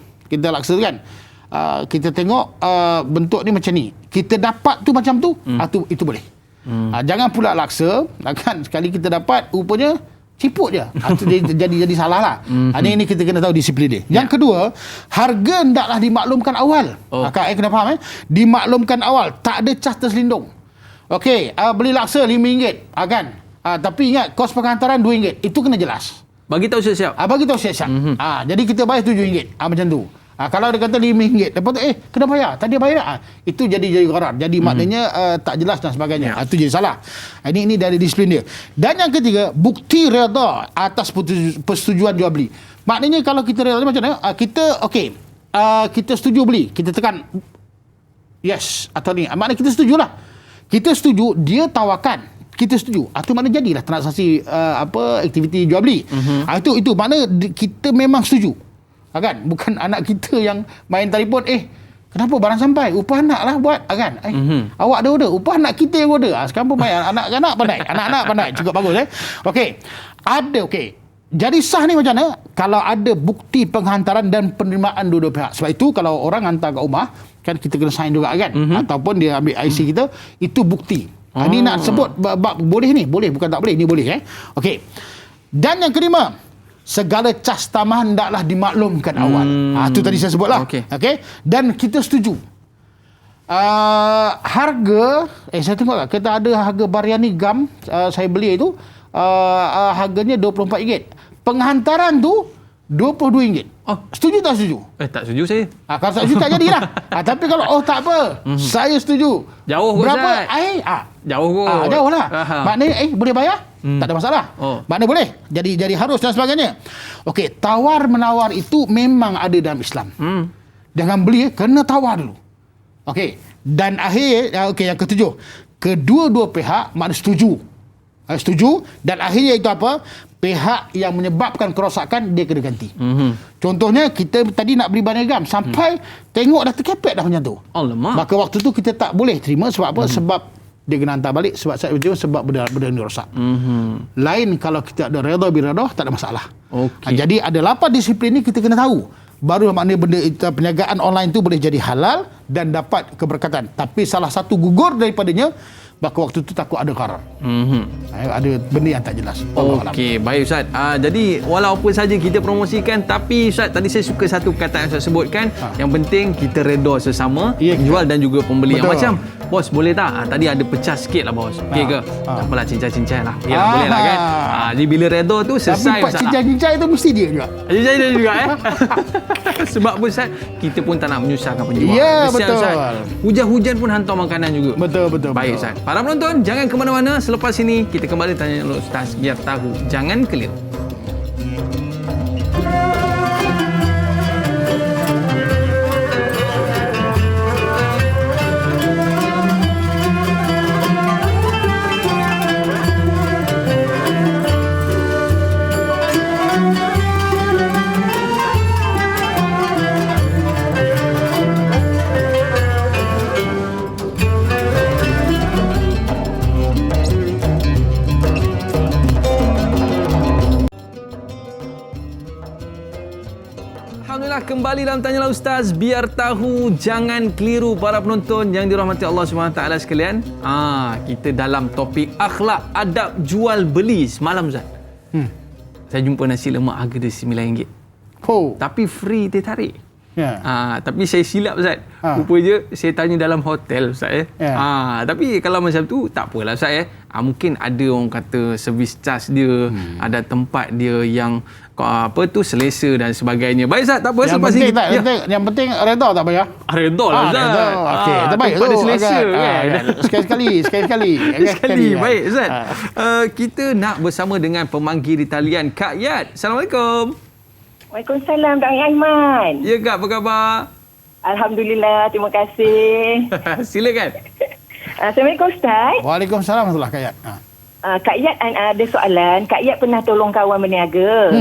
kan. Kita tengok bentuk ni macam ni. Kita dapat tu macam tu, itu boleh. Jangan pula laksa kan, sekali kita dapat rupanya ciput je, itu jadi salah lah. Ini kita kena tahu disiplin dia. Yang kedua, harga hendaklah dimaklumkan awal. Kak kena faham dimaklumkan awal, tak ada cas terselindung. Okey, beli laksa RM5 kan, tapi ingat kos penghantaran RM2, itu kena jelas. Bagi tahu siap-siap. Bagi tahu siap-siap. Jadi kita bayar RM7 macam tu. Kalau dia kata RM5, lepas tu kena bayar, tadi bayar. Itu jadi gharar. Jadi maknanya tak jelas dan sebagainya. Itu jadi salah. Ini dari disiplin dia. Dan yang ketiga, bukti redha atas persetujuan jual beli. Maknanya kalau kita redha macam mana? Kita kita setuju beli, kita tekan yes atau ni. Maknanya kita setujulah. Kita setuju, dia tawarkan, kita setuju. Itu makna jadilah transaksi aktiviti jual beli. Itu makna kita memang setuju. Kan? Bukan anak kita yang main telefon, kenapa barang sampai? Upah anak lah buat. Kan? Awak dah order. Upah anak kita yang order. Sekarang pun main anak-anak pandai. Anak-anak pandai. Cukup bagus. Okey. Jadi sah ni macam mana? Kalau ada bukti penghantaran dan penerimaan dua-dua pihak. Sebab itu kalau orang hantar kat rumah, kan kita kena sign juga kan? Ataupun dia ambil IC kita, itu bukti. Ini nak sebut boleh ni? Boleh. Bukan tak boleh. Ni boleh. Okey. Dan yang kelima, segala cas tambahan hendaklah dimaklumkan awal. Itu tadi saya sebutlah. Okey. Dan kita setuju. Harga, saya tengok kita ada harga Biryani Gum, saya beli itu, harganya RM24. Penghantaran tu RM22. Setuju tak setuju? Tak setuju saya. Kalau tak setuju tak jadilah. Tapi kalau tak apa, saya setuju. Jauh kot, berapa? Jauh kot. Jauh lah. Maknanya boleh bayar? Tak ada masalah. Maknanya boleh. Jadi harus dan sebagainya. Okey, tawar-menawar itu memang ada dalam Islam. Jangan beli, kena tawar dulu. Okey. Dan yang ketujuh, kedua-dua pihak makna setuju. Setuju. Dan akhirnya itu apa? Pihak yang menyebabkan kerosakan dia kena ganti. Contohnya kita tadi nak beli Biryani sampai tengok dah terkepek dah macam tu. Alamak. Maka waktu tu kita tak boleh terima sebab apa? Sebab dia kena hantar balik sebab benda ni rosak. Lain kalau kita ada redha biredha tak ada masalah. Jadi ada 8 disiplin ni kita kena tahu. Baru maknanya benda perniagaan online tu boleh jadi halal dan dapat keberkatan. Tapi salah satu gugur daripadanya, maka waktu tu takut ada gharar. Ada benda yang tak jelas. Okey, baik Ustaz. Jadi walaupun saja kita promosikan, tapi Ustaz tadi saya suka satu perkataan yang Ustaz sebutkan, yang penting kita redha sesama, penjual dan juga pembeli. Yang macam, bos boleh tak? Tadi ada pecah sikit lah bos. Okey ke? Tak apalah, cincai-cincai lah. Boleh lah kan? Jadi bila redha tu selesai. Tapi cincai-cincai tu mesti dia juga. Cincai dia juga Sebab pun Ustaz, kita pun tak nak menyusahkan penjual. Ya, betul. Ustaz. Hujan-hujan pun hantar makanan juga. Betul. Baik Ustaz. Para penonton, jangan ke mana-mana. Selepas ini, kita kembali tanya Ustaz biar tahu. Jangan keliru. Alhamdulillah, kembali dalam Tanyalah Ustaz biar tahu jangan keliru. Para penonton yang dirahmati Allah SWT sekalian, kita dalam topik akhlak adab jual beli semalam Ustaz. Saya jumpa nasi lemak harga dia RM9. Tapi free teh tarik. Tapi saya silap Ustaz. Rupanya saya tanya dalam hotel Ustaz. Tapi kalau macam tu tak apalah Ustaz. Mungkin ada orang kata servis charge dia, ada tempat dia yang selesa dan sebagainya. Baik Ustaz, tak apa. Selepas ini yang penting redha tak payah. Redha lah Ustaz. Okey, terbaik tu. Tempat dia selesa kan. Sekali-sekali. Baik Ustaz. Kita nak bersama dengan pemanggil di talian Kak Yat. Assalamualaikum. Waalaikumsalam, Dr. Aiman. Ya Kak, apa khabar? Alhamdulillah, terima kasih. Silakan. Assalamualaikum Ustaz. Waalaikumsalam warahmatullahi Kak Yat. Kak Yat ada soalan. Kak Yat pernah tolong kawan berniaga.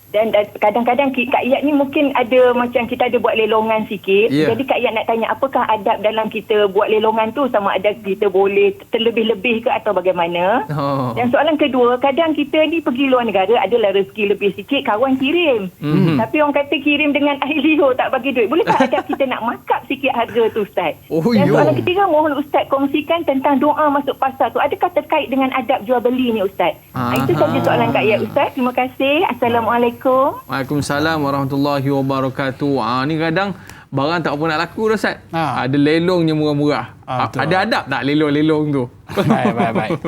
Dan kadang-kadang Kak Yat ni mungkin ada macam kita ada buat lelongan sikit. Jadi Kak Yat nak tanya, apakah adab dalam kita buat lelongan tu, sama ada kita boleh terlebih-lebih ke atau bagaimana? Dan soalan kedua, kadang kita ni pergi luar negara, adalah rezeki lebih sikit, kawan kirim. Tapi orang kata kirim dengan air liur, tak bagi duit. Bolehkah adab kita nak markup sikit harga tu Ustaz? Dan soalan ketiga, mohon Ustaz kongsikan tentang doa masuk pasar tu. Adakah terkait dengan adab jual beli ni Ustaz? Itu saja soalan Kak Yat Ustaz. Terima kasih. Assalamualaikum. Waalaikumsalam warahmatullahi wabarakatuh. Ni kadang barang tak apa nak laku dah Ustaz. Ada lelongnya murah-murah. Ada adab tak lelong-lelong tu? Baik.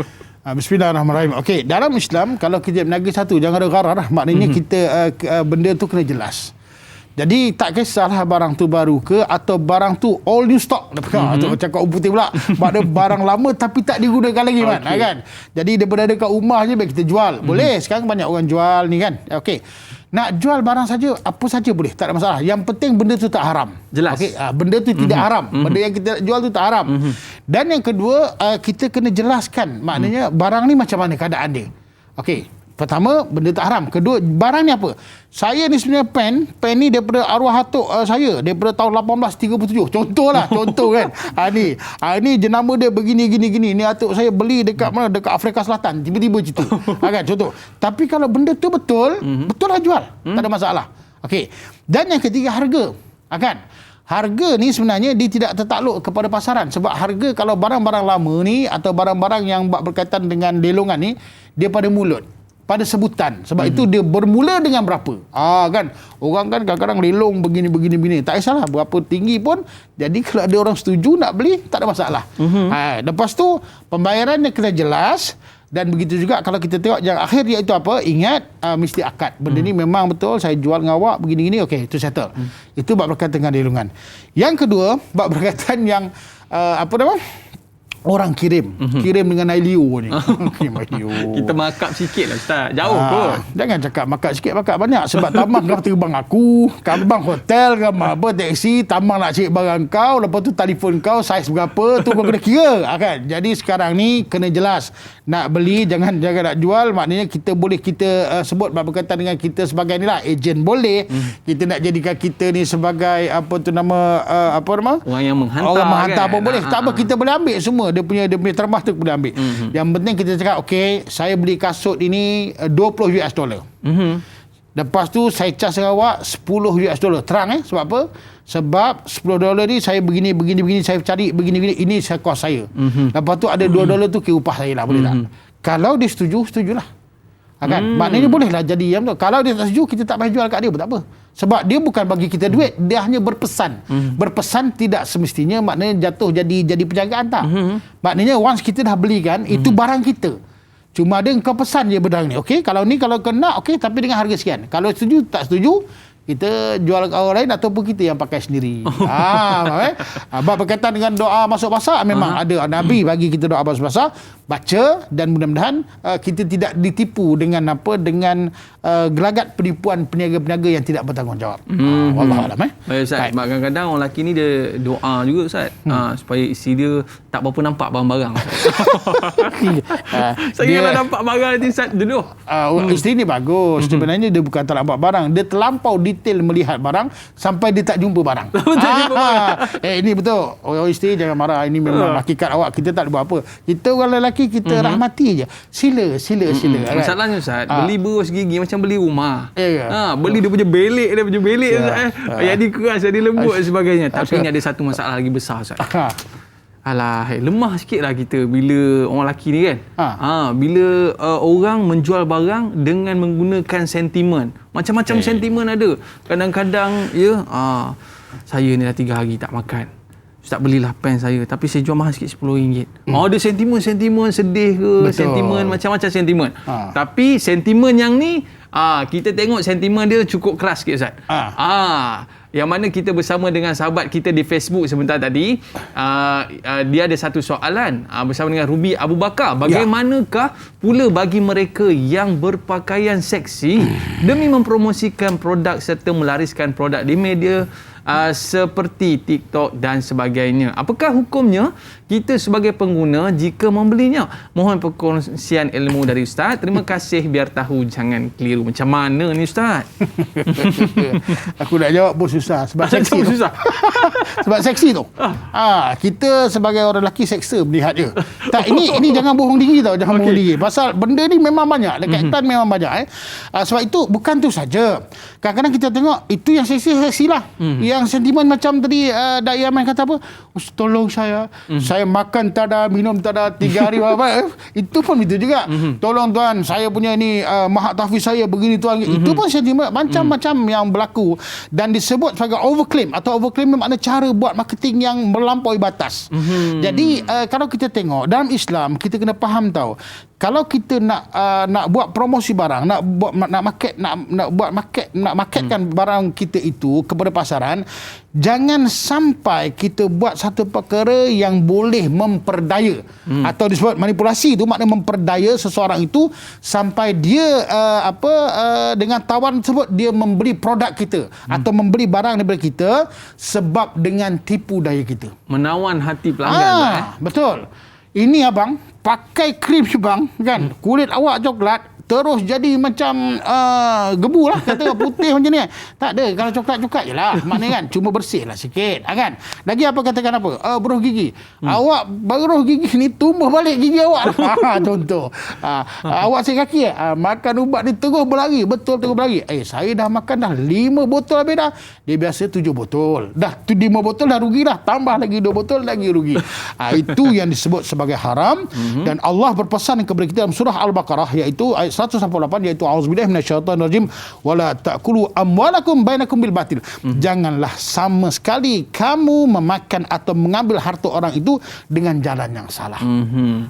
Bismillahirrahmanirrahim. Okey, dalam Islam kalau kita berniaga satu jangan ada gharar lah. Maknanya kita benda tu kena jelas. Jadi tak kisahlah barang tu baru ke atau barang tu all new stock. Atau cakap putih pula. Ada barang lama tapi tak digunakan lagi kan. Jadi daripada ada kat rumah je baik kita jual. Boleh. Sekarang banyak orang jual ni kan. Okey. Nak jual barang saja, apa saja boleh, tak ada masalah. Yang penting benda tu tak haram. Jelas. Okey, benda tu tidak haram. Benda yang kita jual tu tak haram. Dan yang kedua, kita kena jelaskan maknanya barang ni macam mana keadaan dia. Okey. Pertama, benda tak haram. Kedua, barang ni apa? Saya ni sebenarnya pen ni daripada arwah atuk saya daripada tahun 1837. Contoh kan. Ni jenama dia begini. Ni atuk saya beli dekat mana? Dekat Afrika Selatan. Tiba-tiba cerita. Kan contoh. Tapi kalau benda tu betul lah jual. Tak ada masalah. Okey. Dan yang ketiga, harga. Kan? Harga ni sebenarnya dia tidak tertakluk kepada pasaran. Sebab harga kalau barang-barang lama ni atau barang-barang yang berkaitan dengan delongan ni, dia pada mulut. Pada sebutan. Sebab itu dia bermula dengan berapa. Kan. Orang kan kadang-kadang lelong begini. Tak kisahlah berapa tinggi pun. Jadi kalau ada orang setuju nak beli, tak ada masalah. Lepas tu pembayarannya kena jelas. Dan begitu juga kalau kita tengok yang akhir iaitu apa? Ingat mesti akad. Benda ni memang betul saya jual dengan awak begini-gini. Okey, itu settle. Itu bab berkaitan dengan delongan. Yang kedua, bab berkaitan yang apa nama? Orang kirim dengan Ailio ni. Kita markup sikit lah Ustaz. Jauh kot. Jangan cakap markup sikit, markup banyak. Sebab tambang kau terbang aku, kambang hotel ke apa, taksi, tambang nak cek barang kau, lepas tu telefon kau saiz berapa, tu kau kena kira. Kan? Jadi sekarang ni kena jelas. Nak beli, jangan nak jual. Maknanya kita boleh sebut berkaitan dengan kita sebagai ni lah, ejen boleh. Kita nak jadikan kita ni sebagai apa nama orang yang menghantar. Orang menghantar kan? pun boleh. Tak apa, kita boleh ambil semua. Dia punya termas tu boleh ambil. Yang penting kita cakap, okey, saya beli kasut ini $20. Lepas tu saya cas dengan awak $10. Terang sebab apa? Sebab $10 ni saya begini saya cari begini ini kos saya. Lepas tu ada $2 tu kira upah saya lah, boleh tak? Kalau dia setujulah. Kan? Maknanya bolehlah jadi yang tu. Kalau dia tak setuju, kita tak payah jual kat dia pun tak apa. Sebab dia bukan bagi kita duit, dia hanya berpesan. Berpesan tidak semestinya maknanya jatuh jadi penjagaan tak. Maknanya once kita dah belikan, itu barang kita. Cuma ada kau pesan je barang ni. Okey, kalau kau nak, okey, tapi dengan harga sekian. Kalau setuju, tak setuju, kita jual ke orang lain ataupun kita yang pakai sendiri. Bab berkaitan dengan doa masuk pasar, memang ada Nabi bagi kita doa masuk pasar, baca, dan mudah-mudahan kita tidak ditipu dengan gelagat penipuan peniaga-peniaga yang tidak bertanggungjawab. Wallahualam. Baik Ustaz, sebab kadang-kadang orang lelaki ni dia doa juga Ustaz, supaya isteri dia tak berapa nampak barang-barang. Saya kalau nampak barang nanti Ustaz duduk. Isteri ni bagus. Sebenarnya dia bukan tak nampak barang, dia terlampau detail melihat barang sampai dia tak jumpa barang. Ini betul. Isteri jangan marah. Ini memang hakikat awak. Kita tak ada buat apa. Kita orang lelaki, kita rahmati je. Sila. Masalahnya Ustaz, beli berus gigi macam beli rumah. Beli dia punya belik Ustaz. Jadi keras, jadi lembut dan sebagainya. Tapi ni ada satu masalah lagi besar Ustaz. Lemah sikit lah kita bila orang lelaki ni kan. Bila orang menjual barang dengan menggunakan sentimen. Macam-macam sentimen ada. Kadang-kadang saya ni dah 3 hari tak makan. Ustaz belilah pen saya, tapi saya jual mahal sikit RM10. Ada sentimen sedih ke. Betul. Sentimen macam-macam sentimen. Tapi sentimen yang ni kita tengok sentimen dia cukup keras sikit Ustaz. Yang mana kita bersama dengan sahabat kita di Facebook sebentar tadi, dia ada satu soalan bersama dengan Ruby Abu Bakar. Bagaimanakah pula bagi mereka yang berpakaian seksi demi mempromosikan produk serta melariskan produk di media seperti TikTok dan sebagainya? Apakah hukumnya kita sebagai pengguna jika membelinya? Mohon perkongsian ilmu dari Ustaz. Terima kasih, biar tahu jangan keliru. Macam mana ni Ustaz? Aku nak jawab pun susah sebab seksi tu. Sebab seksi tu. Kita sebagai orang lelaki seksa melihat dia. Tak, ini jangan bohong diri tau, jangan bohong diri. Pasal benda ni memang banyak, dekat Kelantan memang banyak. Sebab itu bukan tu saja. Kadang-kadang kita tengok itu yang seksi lah. Yang sentimen macam tadi Dai Yaman kata apa? Tolong saya makan tak ada, minum tak ada 3 hari apa. Itu pun itu juga. Tolong tuan, saya punya ni mahat tahfiz saya begini tuan. Itu pun sentimen macam-macam yang berlaku dan disebut sebagai overclaim. Atau overclaim makna cara buat marketing yang melampaui batas. Jadi kalau kita tengok dalam Islam, kita kena faham tahu, kalau kita nak buat promosi barang, nak marketkan barang kita itu kepada pasaran, jangan sampai kita buat satu perkara yang boleh memperdaya atau disebut manipulasi. Itu makna memperdaya seseorang itu sampai dia dengan tawaran tersebut dia membeli produk kita atau membeli barang daripada kita sebab dengan tipu daya kita. Menawan hati pelanggan. Betul. Ini abang pakai krim bang kan, kulit awak coklat terus jadi macam gebu lah, kata putih macam ni. Tak ada, kalau coklat-coklat je lah maknanya kan, cuma bersih lah sikit kan. Lagi apa katakan apa, beruh gigi, awak beruh gigi ni tumbuh balik gigi awak. Contoh awak sakit kaki makan ubat ni terus berlari, betul terus berlari. Saya dah makan dah 5 botol habis dah, dia biasa 7 botol dah, 5 botol dah rugi dah, tambah lagi 2 botol lagi rugi. Itu yang disebut sebagai haram. Dan Allah berpesan kepada kita dalam surah Al-Baqarah, iaitu ayat 188, iaitu auzubillahi minasyaitonirrajim wala ta'kulu amwalakum bainakum bil batil. Janganlah sama sekali kamu memakan atau mengambil harta orang itu dengan jalan yang salah.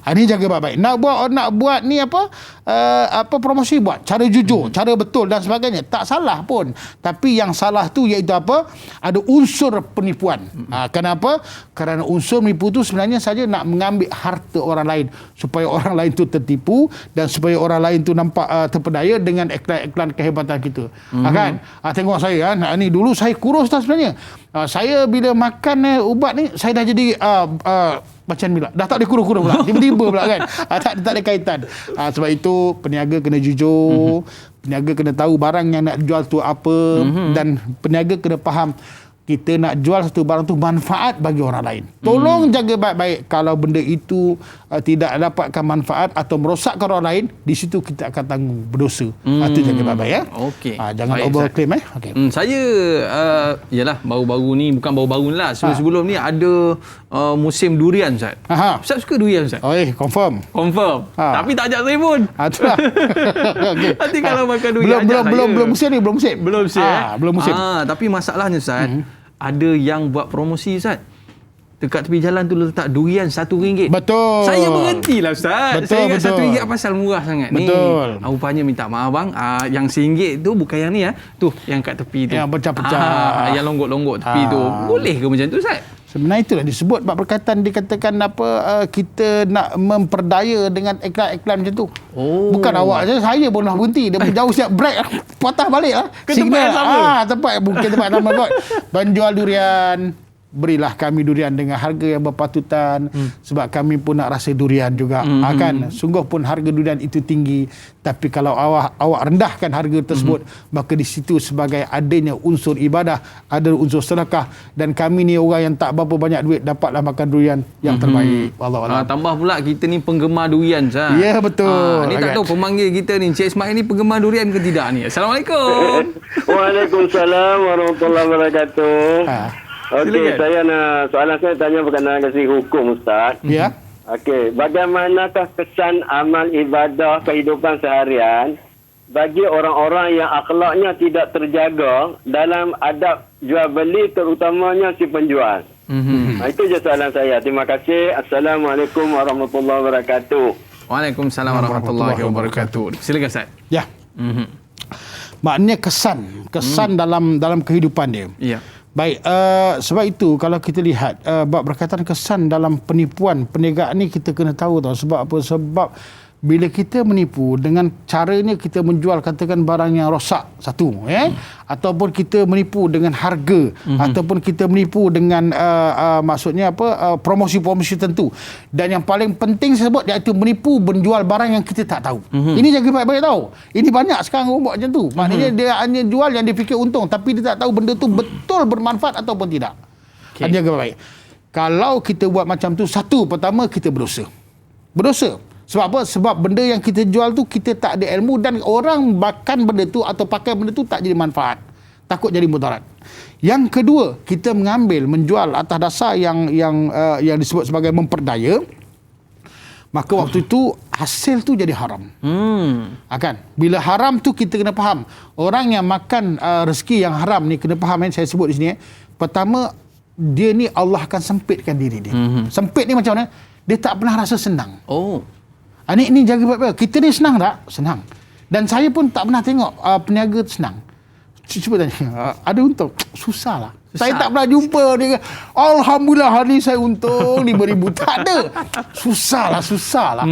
Ini jaga baik-baik. Nak buat ni promosi, buat cara jujur, cara betul dan sebagainya, tak salah pun. Tapi yang salah tu iaitu ada unsur penipuan. Kenapa? Kerana unsur menipu tu sebenarnya saja nak mengambil harta orang lain supaya orang lain tu tertipu dan supaya orang lain tu nampak terpedaya dengan iklan-iklan kehebatan kita. Kan? Tengok saya ni dulu saya kurus dah sebenarnya. Saya bila makan ubat ni saya dah jadi macam ni pula. Dah tak ada kurus-kurus pula. Tiba-tiba pula kan. Tak ada kaitan. Sebab itu peniaga kena jujur. Peniaga kena tahu barang yang nak jual tu apa. Dan peniaga kena faham kita nak jual satu barang tu manfaat bagi orang lain. Tolong jaga baik-baik. Kalau benda itu tidak dapatkan manfaat atau merosakkan orang lain, di situ kita akan tanggung berdosa. Itu jaga baik-baik ya. Okey. Jangan overclaim Okay. Saya yalah baru-baru ni, bukan baru-baru lah, sebelum ni ada musim durian Ustaz. Ustaz suka durian Ustaz? Confirm. Tapi tak ajak saya pun. Itulah. Okay. Nanti kalau makan durian belum musim ni, belum musim. Belum musim. Tapi masalahnya Ustaz, ada yang buat promosi Ustaz. Dekat tepi jalan tu letak durian RM1. Betul. Saya berhentilah Ustaz. Saya ingat RM1 pasal murah sangat ni. Betul. Rupanya minta maaf bang, yang RM1 tu bukan yang ni tu, yang kat tepi tu. Yang pecah-pecah. Yang longgok-longgok tepi tu. Boleh ke macam tu Ustaz? Sebenarnya itulah disebut bab berkaitan, dikatakan kita nak memperdaya dengan iklan-iklan macam tu. Bukan awak saja, saya pun dah berhenti. Dia jauh siap break, patah balik lah. Ke tempat yang sama. Tempat mungkin tempat sama kot. Penjual durian, berilah kami durian dengan harga yang berpatutan, sebab kami pun nak rasa durian juga. Kan sungguh pun harga durian itu tinggi, tapi kalau awak rendahkan harga tersebut, maka di situ sebagai adanya unsur ibadah, ada unsur sedekah, dan kami ni orang yang tak berapa banyak duit dapatlah makan durian yang terbaik. Wallahualam. Tambah pula kita ni penggemar durian Ustaz. Ya betul. Ni tak tahu pemanggil kita ni Encik Ismail ni penggemar durian ke tidak ni. Assalamualaikum. Waalaikumsalam warahmatullahi wabarakatuh. Okey, soalan saya tanya berkenaan dengan hukum Ustaz. Ya. Okey, bagaimanakah kesan amal ibadah kehidupan seharian bagi orang-orang yang akhlaknya tidak terjaga dalam adab jual beli, terutamanya si penjual? Itu je soalan saya. Terima kasih. Assalamualaikum warahmatullahi wabarakatuh. Waalaikumsalam warahmatullahi wabarakatuh. Silakan Ustaz. Ya. Maknanya kesan dalam kehidupan dia. Ya. Baik, sebab itu kalau kita lihat bab berkaitan kesan dalam penipuan, perniagaan ni kita kena tahu tau. Sebab apa? Sebab bila kita menipu dengan caranya kita menjual katakan barang yang rosak satu, ataupun kita menipu dengan harga, ataupun kita menipu dengan maksudnya promosi-promosi tertentu, dan yang paling penting saya sebut iaitu menipu menjual barang yang kita tak tahu. Ini jaga baik-baik tahu. Ini banyak sekarang orang buat macam tu. Maknanya dia hanya jual yang dia fikir untung, tapi dia tak tahu benda tu betul bermanfaat ataupun tidak. Jaga baik. Kalau kita buat macam tu, satu, pertama kita berdosa. Sebab apa? Sebab benda yang kita jual tu kita tak ada ilmu, dan orang makan benda tu atau pakai benda tu tak jadi manfaat. Takut jadi mudarat. Yang kedua, kita menjual atas dasar yang disebut sebagai memperdaya. Maka waktu itu hasil tu jadi haram. Kan? Bila haram tu kita kena faham. Orang yang makan rezeki yang haram ni kena faham, saya sebut di sini. Pertama, dia ni Allah akan sempitkan diri dia. Sempit ni macam mana? Dia tak pernah rasa senang. Ni jaga baik-baik. Kita ni senang tak? Senang. Dan saya pun tak pernah tengok peniaga senang. Cuba tanya, ada untung? Susah lah. Saya tak pernah jumpa dia. Alhamdulillah hari ni saya untung 5,000. Tak ada. Susah lah.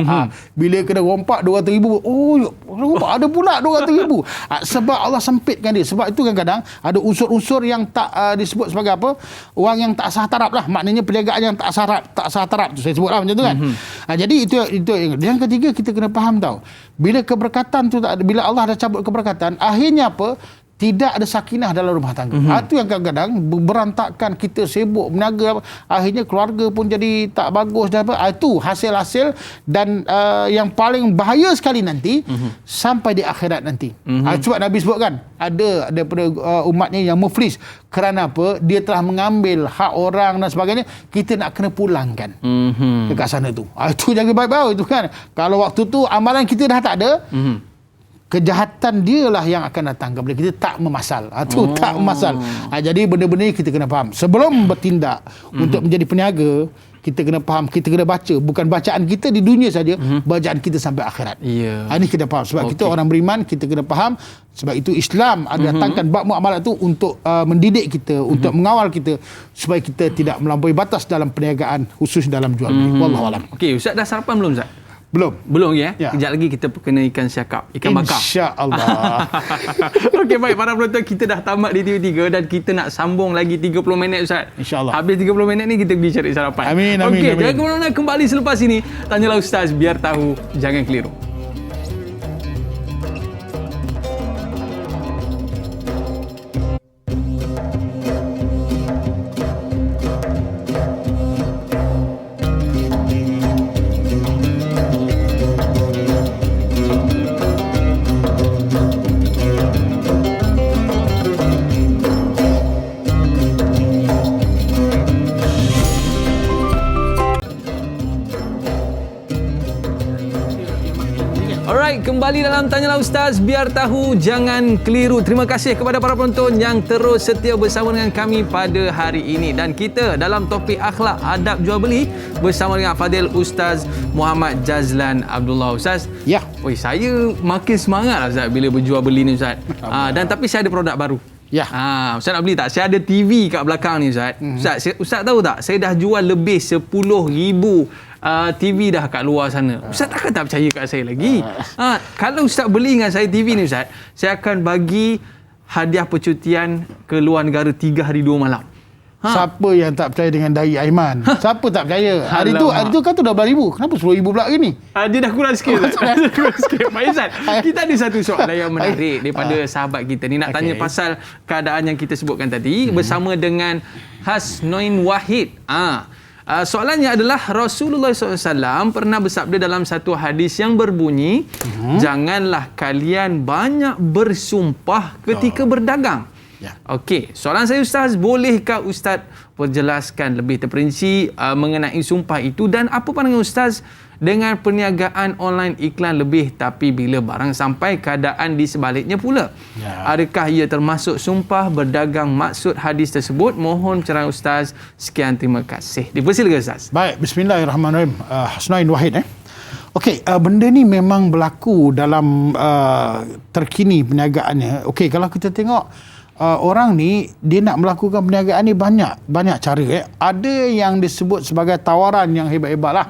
Bila kena rompak 200,000. Oh, rompak ada pula 200,000. Sebab Allah sempitkan dia. Sebab itu kadang-kadang ada unsur-unsur yang tak disebut sebagai apa? Orang yang tak sah taraf lah. Maknanya perniagaan yang tak sah taraf tu saya sebut lah macam tu kan. Jadi itu. Yang ketiga kita kena faham tau. Bila keberkatan tu tak ada, bila Allah dah cabut keberkatan, akhirnya apa? Tidak ada sakinah dalam rumah tangga. Itu yang kadang-kadang berantakan, kita sibuk berniaga, akhirnya keluarga pun jadi tak bagus dan apa. Itu hasil-hasil dan yang paling bahaya sekali nanti sampai di akhirat nanti. Sebab Nabi sebutkan ada daripada umatnya yang muflis kerana apa? Dia telah mengambil hak orang dan sebagainya, kita nak kena pulangkan dekat sana tu. Itu jaga baik-baik itu kan. Kalau waktu tu amalan kita dah tak ada, kejahatan dialah yang akan datang kepada kita, tak memasal. Tak memasal. Jadi benda-benda ni kita kena faham. Sebelum bertindak untuk menjadi peniaga, kita kena faham, kita kena baca. Bukan bacaan kita di dunia saja, bacaan kita sampai akhirat. Ini kita faham. Sebab kita orang beriman, kita kena faham. Sebab itu Islam ada datangkan bab muamalat tu untuk mendidik kita, untuk mengawal kita supaya kita tidak melampaui batas dalam perniagaan, khusus dalam jual beli. Wallahualam. Okey, Ustaz dah sarapan belum Ustaz? Belum ya? Kejap lagi kita kena ikan siakap, ikan bakar. InsyaAllah. Okey, baik para penonton, kita dah tamat di TV3 dan kita nak sambung lagi 30 minit Ustaz. InsyaAllah. Habis 30 minit ni kita pergi cari sarapan. Amin. Okey, jangan ke mana-mana, kembali selepas ini. Tanyalah Ustaz, biar tahu, jangan keliru. Kembali dalam Tanyalah Ustaz, biar tahu jangan keliru. Terima kasih kepada para penonton yang terus setia bersama dengan kami pada hari ini. Dan kita dalam topik akhlak adab jual beli bersama dengan Fadil Ustaz Muhammad Jazlan Abdullah. Ustaz, ya. Saya makin semangat lah Ustaz bila berjual beli ni Ustaz. Dan tapi saya ada produk baru. Ya. Ustaz nak beli tak? Saya ada TV kat belakang ni Ustaz. Ustaz tahu tak? Saya dah jual lebih 10,000 TV dah kat luar sana. Ustaz takkan tak percaya kat saya lagi. Kalau Ustaz beli dengan saya TV ni Ustaz, saya akan bagi hadiah percutian ke luar negara 3 hari 2 malam. Siapa yang tak percaya dengan Dai Aiman? Siapa tak percaya? Hari tu kan tu dah 12,000. Kenapa 10,000 pula hari ni? Dia dah kurang sikit. Baik Ustaz, kita ada satu soalan yang menarik daripada sahabat kita ni. Nak tanya pasal keadaan yang kita sebutkan tadi bersama dengan Hasnoin Wahid. Soalannya adalah Rasulullah SAW pernah bersabda dalam satu hadis yang berbunyi, janganlah kalian banyak bersumpah ketika berdagang. Okey, soalan saya Ustaz, bolehkah Ustaz perjelaskan lebih terperinci mengenai sumpah itu, dan apa pandangan Ustaz dengan perniagaan online iklan lebih tapi bila barang sampai keadaan di sebaliknya pula? Adakah ia termasuk sumpah berdagang maksud hadis tersebut? Mohon pencerahan Ustaz. Sekian, terima kasih. Dipersilakan Ustaz. Baik, bismillahirrahmanirrahim. Hasnain Wahid. Okey, benda ni memang berlaku dalam terkini perniagaannya. Okey, kalau kita tengok orang ni, dia nak melakukan perniagaan ni banyak cara. Ada yang disebut sebagai tawaran yang hebat-hebat lah.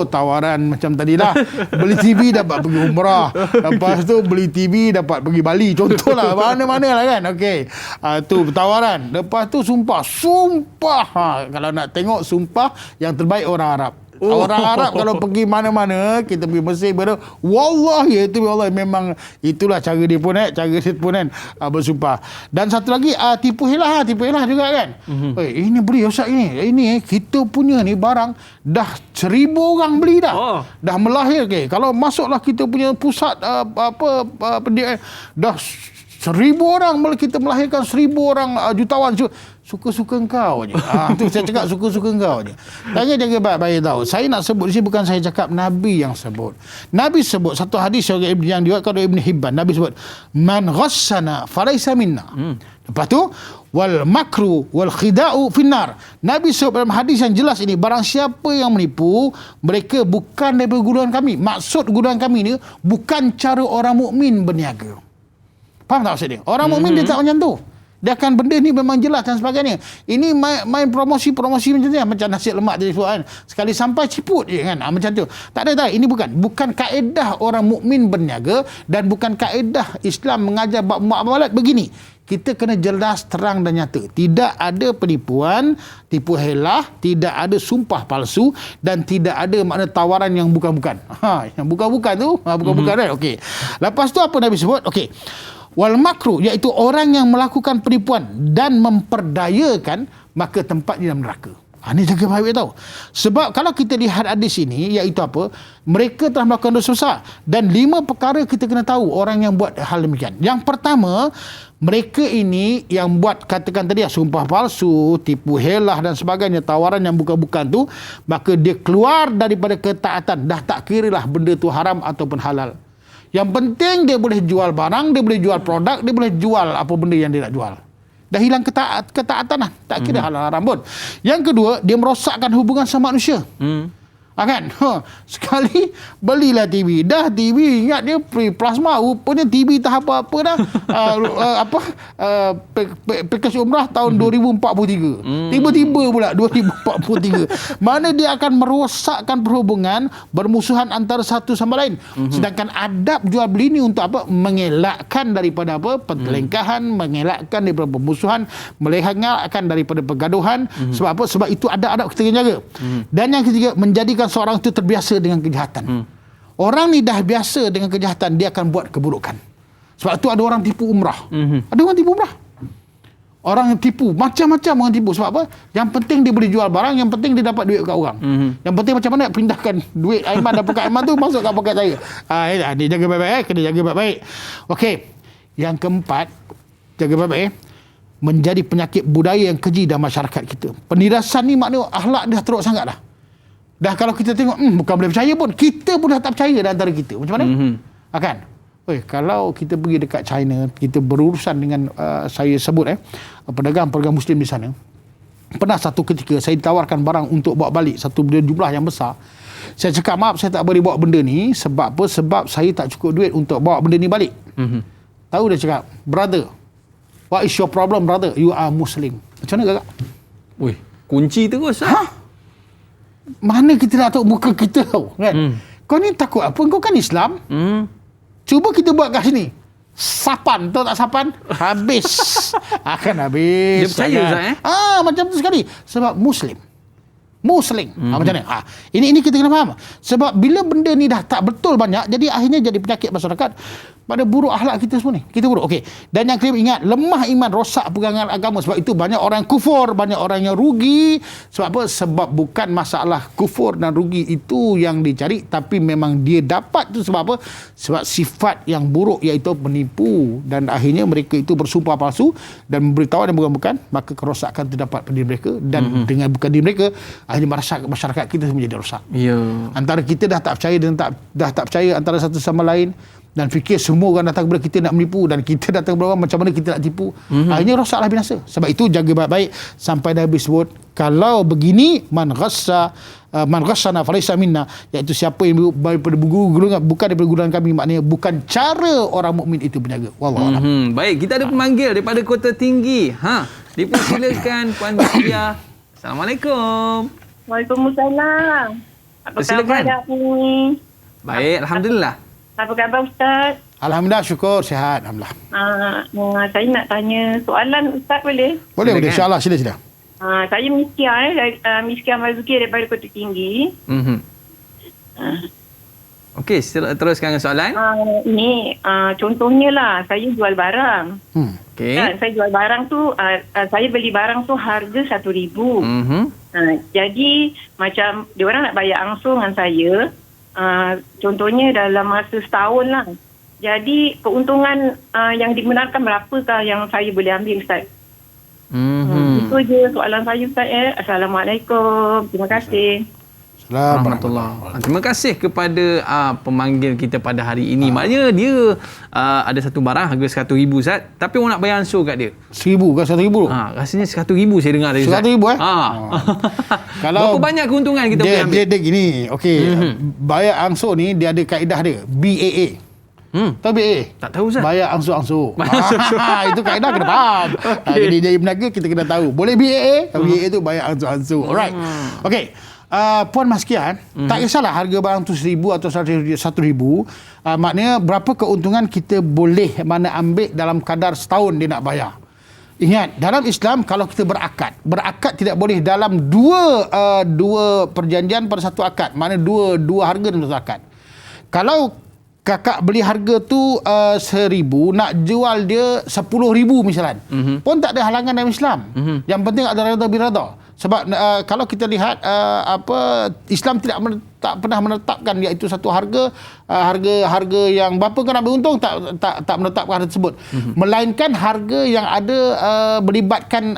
Tawaran macam tadilah. Beli TV dapat pergi umrah. Lepas tu beli TV dapat pergi Bali. Contohlah, mana-mana lah kan. Okey, tu tawaran. Lepas tu sumpah. Kalau nak tengok sumpah yang terbaik orang Arab. Orang Arab kalau pergi mana-mana, kita pergi Mesir, wallahi itu Allah, memang itulah cara dia pun kan bersumpah. Dan satu lagi tipu helah juga kan. Ini beli Ustaz ini kita punya ni barang dah 1,000 orang beli dah. Dah melahir Kalau masuklah kita punya pusat dah 1,000 orang, kita melahirkan 1,000 orang jutawan. Suka-suka engkau je. Tu saya cakap suka-suka engkau je. Jaga baik-baik tahu. Saya nak sebut di sini bukan saya cakap, Nabi yang sebut. Nabi sebut satu hadis yang diriwayatkan oleh Ibn Hibban. Nabi sebut, "Man ghassana falaysa minna." Lepas tu, wal makru wal khida'u finnar. Nabi sebut dalam hadis yang jelas ini, barang siapa yang menipu, mereka bukan daripada golongan kami. Maksud golongan kami ni bukan cara orang mukmin berniaga. Faham tak maksud dia? Orang mukmin dia tak macam tu. Dia akan benda ni memang jelas dan sebagainya. Ini main promosi-promosi macam ni, macam nasi lemak tadi sebut kan. Sekali sampai ciput je kan. Macam tu. Tak ada. Ini bukan kaedah orang mukmin berniaga dan bukan kaedah Islam mengajar bab muamalat begini. Kita kena jelas, terang dan nyata. Tidak ada penipuan, tipu helah, tidak ada sumpah palsu dan tidak ada makna tawaran yang bukan-bukan. Yang bukan-bukan tu, bukan-bukan kan. Okey. Lepas tu apa Nabi sebut? Okey. Wal makru, iaitu orang yang melakukan penipuan dan memperdayakan, maka tempatnya dalam neraka. Ini jaga baik-baik tahu. Sebab kalau kita lihat hadis ini, iaitu apa? Mereka telah melakukan dosa besar. Dan 5 perkara kita kena tahu orang yang buat hal demikian. Yang pertama, mereka ini yang buat, katakan tadi, sumpah palsu, tipu helah dan sebagainya, tawaran yang bukan-bukan tu, maka dia keluar daripada ketaatan. Dah tak kiralah benda tu haram ataupun halal. Yang penting dia boleh jual barang, dia boleh jual produk, dia boleh jual apa benda yang dia nak jual. Dah hilang ketaatan lah. Tak kira halal haram pun. Yang kedua, dia merosakkan hubungan sama manusia. Kan? Sekali belilah TV. Dah TV ingat dia plasma. Rupanya TV tak apa-apa dah. Package umrah tahun 2043. Tiba-tiba pula 2043. Mana dia akan merosakkan perhubungan, bermusuhan antara satu sama lain. Sedangkan adab jual beli ni untuk apa? Mengelakkan daripada apa? Pertelengkahan, mengelakkan daripada permusuhan, mengelakkan daripada pergaduhan. Sebab apa? Sebab itu adab-adab kita kena jaga. Dan yang ketiga, menjadikan seorang itu terbiasa dengan kejahatan. Orang ni dah biasa dengan kejahatan, dia akan buat keburukan. Sebab tu ada orang tipu umrah. Ada orang tipu umrah. Orang tipu, macam-macam orang tipu. Sebab apa? Yang penting dia boleh jual barang, yang penting dia dapat duit kat orang. Yang penting macam mana pindahkan duit Aiman dan poket Aiman tu masuk kat poket saya. Dia jaga baik-baik, kena jaga baik-baik. Okey. Yang keempat, jaga baik-baik, menjadi penyakit budaya yang keji dalam masyarakat kita. Penirasan ni maknanya akhlak dah teruk sangat dah. Dah kalau kita tengok, bukan boleh percaya pun. Kita pun dah tak percaya di antara kita. Macam mana? Kan? Kalau kita pergi dekat China, kita berurusan dengan, saya sebut, pedagang-pedagang Muslim di sana. Pernah satu ketika, saya ditawarkan barang untuk bawa balik. Satu jumlah yang besar. Saya cakap, maaf, saya tak boleh bawa benda ni. Sebab apa? Sebab saya tak cukup duit untuk bawa benda ni balik. Tahu dia cakap, brother, what is your problem, brother? You are Muslim. Macam mana, kakak? Kunci terus. Mana kita nak tahu muka kita tahu kan? Kau ni takut apa? Kau kan Islam. Cuba kita buat kat sini. Sapan, tahu tak sapan? Habis. Akan habis. Dia percaya kan? Macam tu sekali. Sebab Muslim. Macam ni. Ini kita kena faham. Sebab bila benda ni dah tak betul banyak, jadi akhirnya jadi penyakit masyarakat. Pada buruk akhlak kita semua ni. Kita buruk. Okey. Dan yang kelima, ingat, lemah iman, rosak pegangan agama. Sebab itu banyak orang kufur, banyak orang yang rugi. Sebab apa? Sebab bukan masalah kufur dan rugi itu yang dicari, tapi memang dia dapat tu sebab apa? Sebab sifat yang buruk, iaitu menipu, dan akhirnya mereka itu bersumpah palsu dan memberitahu yang bukan-bukan, maka kerosakan itu dapat pada diri mereka, dan dengan bukan diri mereka, akhirnya masyarakat kita menjadi rosak. Antara kita dah tak percaya dan dah tak percaya antara satu sama lain, dan fikir semua orang datang kepada kita nak menipu, dan kita datang kepada orang macam mana kita nak tipu. Akhirnya rosaklah binasa. Sebab itu jaga baik-baik. Sampai Nabi sebut, kalau begini, man ghassana falaysa minna, iaitu siapa yang daripada golongan, bukan daripada golongan kami, maknanya bukan cara orang mukmin itu berniaga. Wallahu a'lam. Baik, kita ada pemanggil daripada Kota Tinggi. Dipersilakan Puan Tia. Assalamualaikum. Waalaikumsalam. Apa Silakan. khabar ni? Baik, alhamdulillah. Apa khabar Ustaz? Alhamdulillah, syukur, sihat. Alhamdulillah. Saya nak tanya soalan Ustaz, boleh? Boleh. InsyaAllah, sila. Saya Miskia Mazuki daripada Kota Tinggi. Okey, teruskan dengan soalan. Contohnya lah, saya jual barang. Okey. Saya jual barang tu, saya beli barang tu harga RM1,000. Jadi, macam diorang nak bayar langsung dengan saya, contohnya dalam masa setahun lah. Jadi keuntungan yang dibenarkan berapakah yang saya boleh ambil, Ustaz? Itu je soalan saya Ustaz. Assalamualaikum. Terima kasih. Rahmatullah. Terima kasih kepada pemanggil kita pada hari ini. Maknanya dia ada satu barang harga RM1,000 Ustaz, tapi orang nak bayar ansur kat dia. RM1,000 ke RM1,000? Rasanya RM100,000 saya dengar dari Ustaz. RM100,000 Kalau berapa banyak keuntungan kita boleh ambil? Dia gini, okey. Bayar ansur ni dia ada kaedah dia, BAA. Tahu BAA? Tak tahu Ustaz. Bayar ansur-ansur. Itu kaedah kena faham. Jadi jadi peniaga kita kena tahu. Boleh BAA, BAA tu bayar ansur-ansur. Alright. Okey. Puan Maskian, tak kisahlah harga barang tu RM1,000 atau RM1,000, maknanya berapa keuntungan kita boleh mana ambil dalam kadar setahun dia nak bayar. Ingat, dalam Islam kalau kita berakad tidak boleh dalam dua perjanjian pada satu akad, maknanya dua harga dalam satu akad. Kalau kakak beli harga tu RM1,000, nak jual dia RM10,000 misalnya, pun tak ada halangan dalam Islam. Yang penting ada rada birada. Sebab kalau kita lihat Islam tak pernah menetapkan iaitu satu harga yang berapa kau nak beruntung, tak menetapkan harga tersebut. Melainkan harga yang ada melibatkan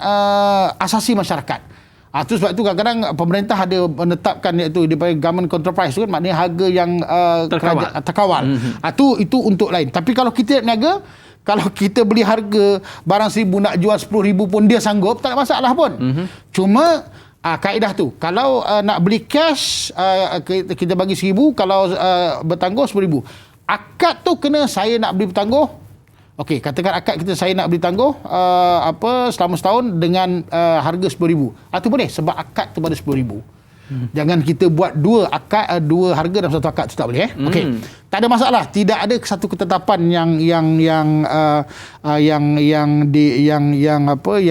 asasi masyarakat. Itu sebab itu kadang-kadang pemerintah ada menetapkan iaitu dipanggil government control price tu kan, maknanya harga yang terkawal. Itu untuk lain. Tapi kalau kita berniaga, kalau kita beli harga barang RM1,000 nak jual RM10,000 pun dia sanggup, tak ada masalah pun. Cuma kaedah tu, kalau nak beli cash kita bagi RM1,000, kalau bertangguh RM10,000. Akad tu kena saya nak beli bertangguh. Okey, katakan akad kita saya nak beli tangguh selama setahun dengan harga RM10,000. Itu boleh sebab akad tu pada RM10,000. Jangan kita buat dua harga dalam satu akad, tu tak boleh. Okey. Tak ada masalah, tidak ada satu ketetapan yang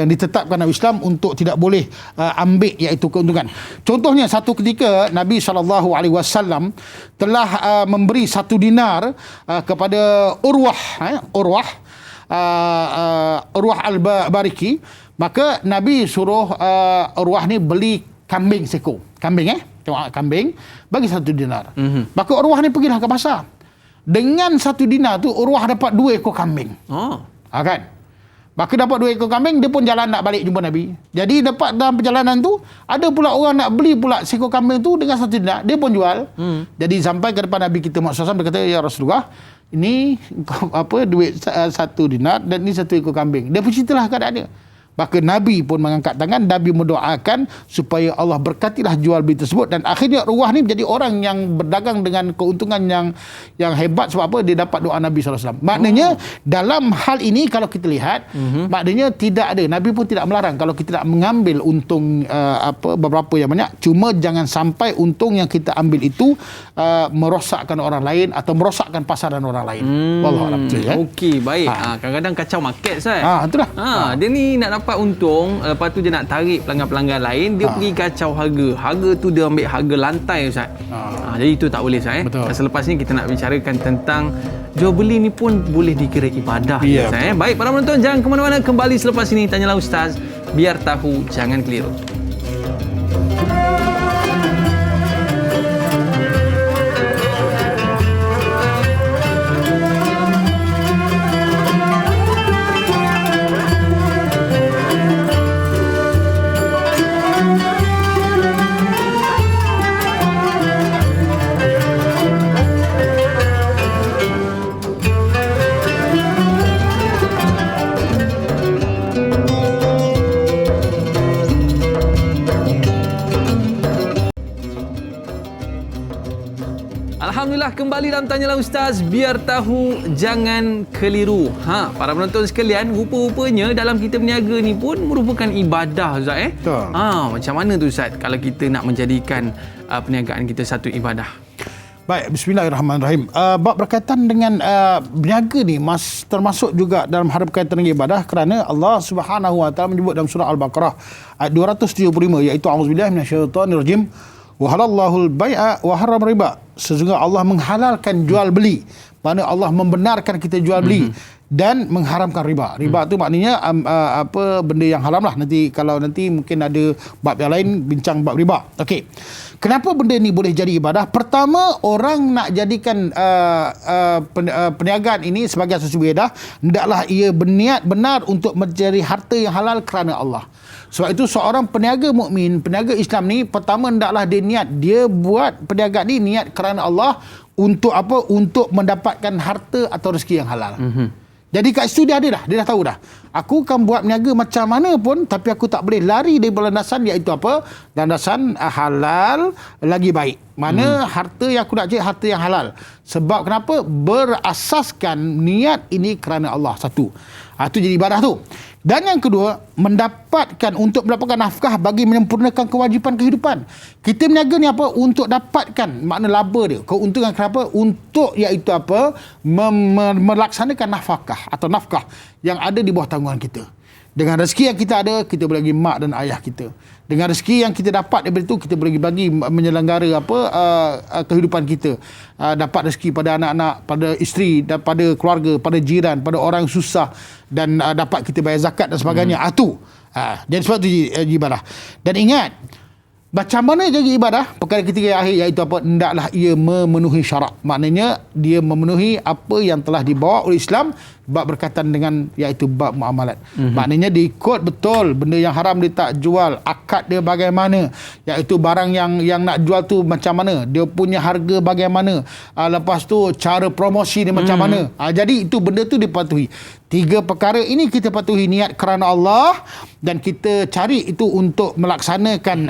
ditetapkan dalam Islam untuk tidak boleh ambil iaitu keuntungan. Contohnya satu ketika Nabi SAW telah memberi 1 dinar kepada Urwah Al-Bariki, maka Nabi suruh Urwah ni beli kambing seekor. Tengok kambing, bagi 1 dinar. Maka Urwah ni pergilah ke pasar. Dengan 1 dinar tu Urwah dapat 2 ekor kambing. Kan? Maka dapat 2 ekor kambing, dia pun jalan nak balik jumpa Nabi. Jadi dapat dalam perjalanan tu ada pula orang nak beli pula seekor kambing tu dengan 1 dinar, dia pun jual. Jadi sampai ke depan Nabi kita Muhammad SAW, dia kata, ya Rasulullah, ini duit 1 dinar dan ini 1 ekor kambing. Dia pun ceritalah keadaan dia. Maka Nabi pun mengangkat tangan, Nabi mendoakan supaya Allah berkatilah jual beli tersebut, dan akhirnya Urwah ni menjadi orang yang berdagang dengan keuntungan yang hebat. Sebab apa? Dia dapat doa Nabi SAW. Maknanya dalam hal ini kalau kita lihat, maknanya tidak ada, Nabi pun tidak melarang kalau kita nak mengambil untung beberapa yang banyak, cuma jangan sampai untung yang kita ambil itu merosakkan orang lain atau merosakkan pasaran orang lain. Wallahualam. Okey, baik. Kadang-kadang kacau market Ustaz. Itulah. Dia ni nak dapat untung, lepas tu dia nak tarik pelanggan-pelanggan lain, dia pergi kacau harga tu dia ambil harga lantai Ustaz. Jadi itu tak boleh Ustaz. Selepas ni kita nak bicarakan tentang jual beli ni pun boleh dikira ibadah Ustaz. Baik para penonton, jangan ke mana-mana, kembali selepas ini Tanyalah Ustaz, biar tahu jangan keliru. Alhamdulillah, kembali dalam Tanyalah Ustaz, biar tahu jangan keliru. Para penonton sekalian, rupa-rupanya dalam kita berniaga ni pun merupakan ibadah Ustaz. Betul. Macam mana tu Ustaz kalau kita nak menjadikan perniagaan kita satu ibadah? Baik, bismillahirrahmanirrahim. Bab berkaitan dengan berniaga ni termasuk juga dalam hal berkaitan dengan ibadah, kerana Allah Subhanahu Wa Taala menyebut dalam surah Al-Baqarah ayat 275, iaitu a'udzubillahi minasyaitonirrajim, wa halallahu al-bai'a wa harrama riba sesungguhnya Allah menghalalkan jual beli. Mana Allah membenarkan kita jual beli dan mengharamkan riba. Riba tu maknanya apa benda yang haram lah. Nanti kalau nanti mungkin ada bab yang lain bincang bab riba. Okey. Kenapa benda ni boleh jadi ibadah? Pertama, orang nak jadikan perniagaan ini sebagai sesuatu ibadah, hendaklah ia berniat benar untuk mencari harta yang halal kerana Allah. Sebab itu seorang peniaga mukmin, peniaga Islam ni, pertama hendaklah dia niat, dia buat perniagaan ni niat kerana Allah untuk apa? Untuk mendapatkan harta atau rezeki yang halal. Jadi kat situ dia ada dah, dia dah tahu dah. Aku akan buat niaga macam mana pun, tapi aku tak boleh lari daripada landasan, iaitu apa? Landasan halal lagi baik. Mana harta yang aku nak cari, harta yang halal. Sebab kenapa? Berasaskan niat ini kerana Allah. Satu. Itu jadi ibadah tu. Dan yang kedua, untuk mendapatkan nafkah bagi menyempurnakan kewajipan kehidupan. Kita berniaga ni apa? Untuk dapatkan makna laba dia. Keuntungan kenapa? Untuk iaitu apa? Melaksanakan nafkah atau nafkah yang ada di bawah tanggungan kita. Dengan rezeki yang kita ada, kita boleh bagi mak dan ayah kita. Dengan rezeki yang kita dapat daripada itu, kita boleh bagi menyelenggara kehidupan kita. Dapat rezeki pada anak-anak, pada isteri, pada keluarga, pada jiran, pada orang yang susah, dan dapat kita bayar zakat dan sebagainya. Itu. Jadi sebab itu ibadah. Dan ingat, macam mana jadi ibadah? Perkara ketiga yang akhir, iaitu apa? Hendaklah ia memenuhi syarat. Maknanya dia memenuhi apa yang telah dibawa oleh Islam, bab berkaitan dengan iaitu bab muamalat. Maknanya dia ikut betul benda yang haram dia tak jual, akad dia bagaimana, iaitu barang yang nak jual tu macam mana, dia punya harga bagaimana, lepas tu cara promosi dia macam mana. Jadi itu benda tu dipatuhi. 3 perkara ini kita patuhi, niat kerana Allah, dan kita cari itu untuk melaksanakan